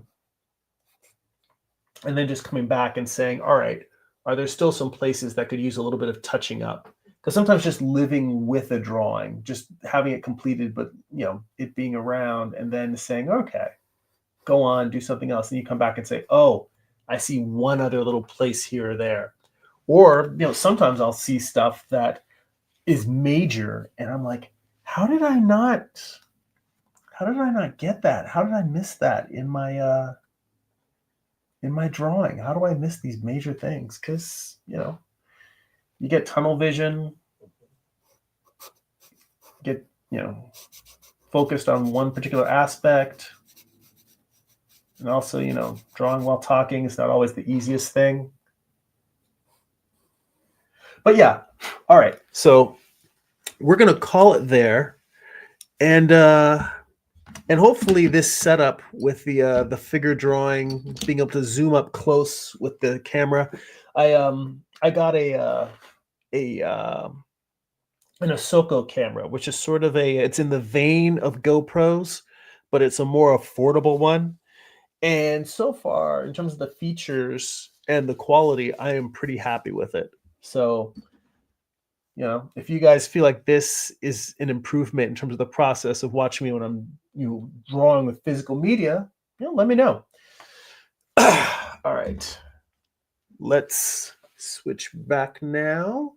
A: then just coming back and saying, all right, are there still some places that could use a little bit of touching up? Because sometimes just living with a drawing, just having it completed, but it being around, and then saying, okay, go on, do something else. And you come back and say, oh, I see one other little place here or there. Or, sometimes I'll see stuff that is major and I'm like, how did I not get that? How did I miss that in my drawing? How do I miss these major things? Because, you get tunnel vision, get, focused on one particular aspect. And also, drawing while talking is not always the easiest thing. But yeah, all right. So we're gonna call it there, and hopefully this setup with the figure drawing, being able to zoom up close with the camera. I got an Ahsoka camera, which is sort of it's in the vein of GoPros, but it's a more affordable one. And so far, in terms of the features and the quality, I am pretty happy with it. So, if you guys feel like this is an improvement in terms of the process of watching me when I'm, drawing with physical media, let me know. All right. Let's switch back now.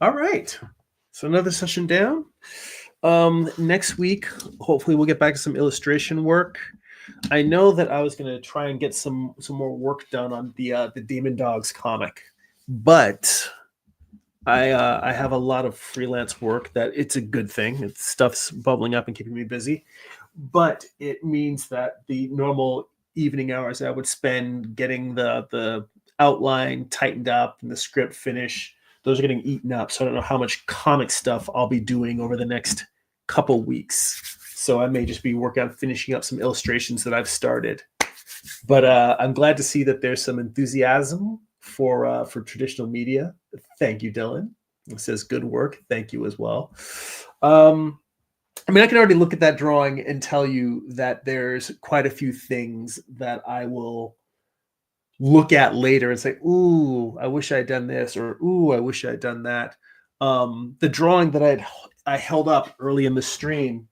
A: All right. So another session down. Next week, hopefully we'll get back to some illustration work. I know that I was going to try and get some more work done on the Demon Dogs comic, but I have a lot of freelance work that it's a good thing. It's stuff's bubbling up and keeping me busy, but it means that the normal evening hours I would spend getting the outline tightened up and the script finished those are getting eaten up. So I don't know how much comic stuff I'll be doing over the next couple weeks. So I may just be working on finishing up some illustrations that I've started. But I'm glad to see that there's some enthusiasm for traditional media. Thank you, Dylan. It says good work. Thank you as well. I mean, I can already look at that drawing and tell you that there's quite a few things that I will look at later and say, "Ooh, I wish I'd done this," or "Ooh, I wish I'd done that." The drawing that I held up early in the stream,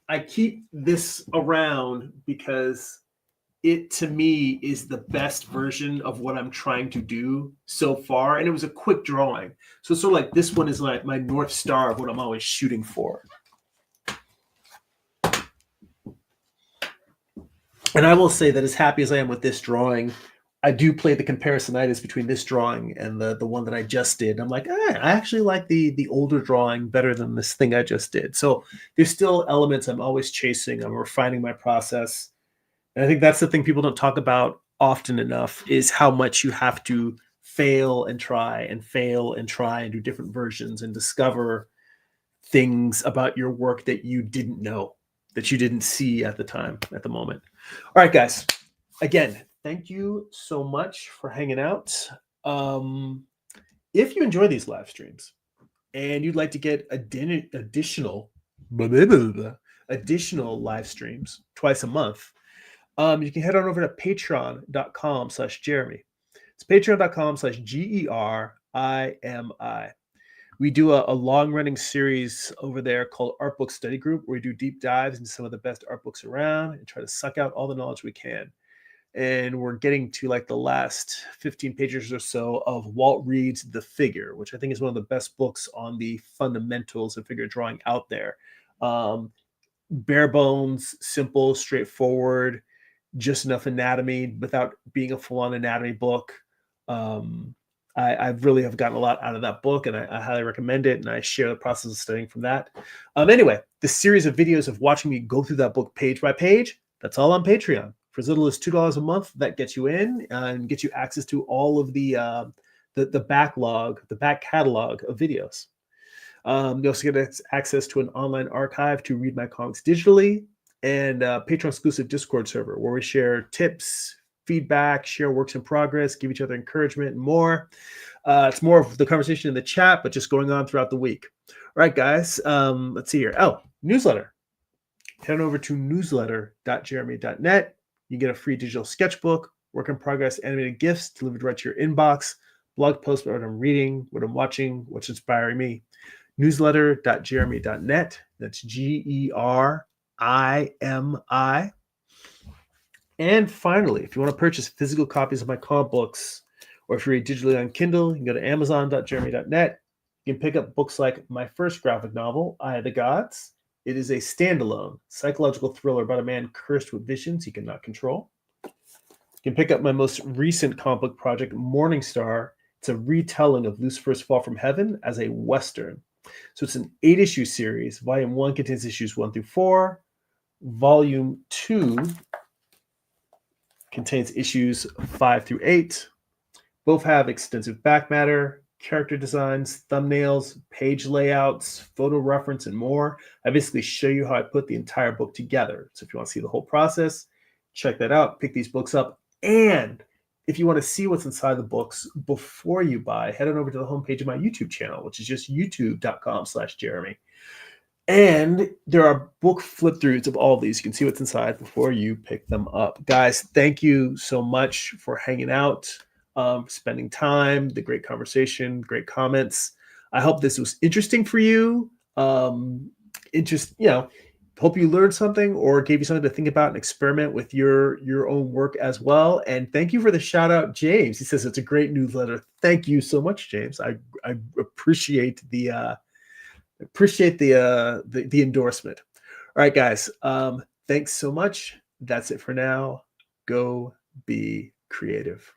A: I keep this around because it to me is the best version of what I'm trying to do so far. And it was a quick drawing. So it's sort of like this one is like my North Star of what I'm always shooting for. And I will say that as happy as I am with this drawing, I do play the comparisonitis between this drawing and the one that I just did. I'm like, I actually like the older drawing better than this thing I just did. So there's still elements I'm always chasing. I'm refining my process. And I think that's the thing people don't talk about often enough is how much you have to fail and try and fail and try and do different versions and discover things about your work that you didn't know, that you didn't see at the time, at the moment. All right, guys. Again, thank you so much for hanging out. If you enjoy these live streams and you'd like to get additional live streams twice a month, you can head on over to patreon.com/Jeremy. It's patreon.com/GERIMI. We do a long-running series over there called Art Book Study Group, where we do deep dives into some of the best art books around and try to suck out all the knowledge we can. And we're getting to like the last 15 pages or so of Walt Reed's The Figure, which I think is one of the best books on the fundamentals of figure drawing out there. Bare bones, simple, straightforward, just enough anatomy without being a full-on anatomy book. I really have gotten a lot out of that book, and I highly recommend it, and I share the process of studying from that. Anyway, the series of videos of watching me go through that book page by page, that's all on Patreon. For as little as $2 a month, that gets you in and gets you access to all of the backlog, the back catalog of videos. You also get access to an online archive to read my comics digitally, and a Patreon exclusive Discord server where we share tips, feedback, share works in progress, give each other encouragement, and more. It's more of the conversation in the chat, but just going on throughout the week. All right, guys. Let's see here. Oh, newsletter. Head on over to newsletter.jeremy.net. You get a free digital sketchbook, work in progress animated GIFs delivered right to your inbox, blog posts about what I'm reading, what I'm watching, what's inspiring me. Newsletter.jeremy.net. That's GERIMI. And finally, if you want to purchase physical copies of my comic books, or if you read digitally on Kindle, you can go to amazon.jeremy.net. You can pick up books like my first graphic novel, Eye of the Gods. It is a standalone psychological thriller about a man cursed with visions he cannot control. You can pick up my most recent comic book project, Morning Star. It's a retelling of Lucifer's Fall from Heaven as a Western. So it's an 8-issue series. Volume 1 contains issues 1 through 4. Volume 2 contains issues 5 through 8. Both have extensive back matter, character designs, thumbnails, page layouts, photo reference, and more. I basically show you how I put the entire book together. So if you want to see the whole process, check that out. Pick these books up. And if you want to see what's inside the books before you buy, head on over to the homepage of my YouTube channel, which is just youtube.com/Jeremy. And there are book flip throughs of all of these. You can see what's inside before you pick them up. Guys, thank you so much for hanging out, spending time, the great conversation, great comments. I hope this was interesting for you. Hope you learned something or gave you something to think about and experiment with your own work as well. And thank you for the shout out, James. He says it's a great newsletter. Thank you so much, James. I appreciate the endorsement. All right, guys. Thanks so much. That's it for now. Go be creative.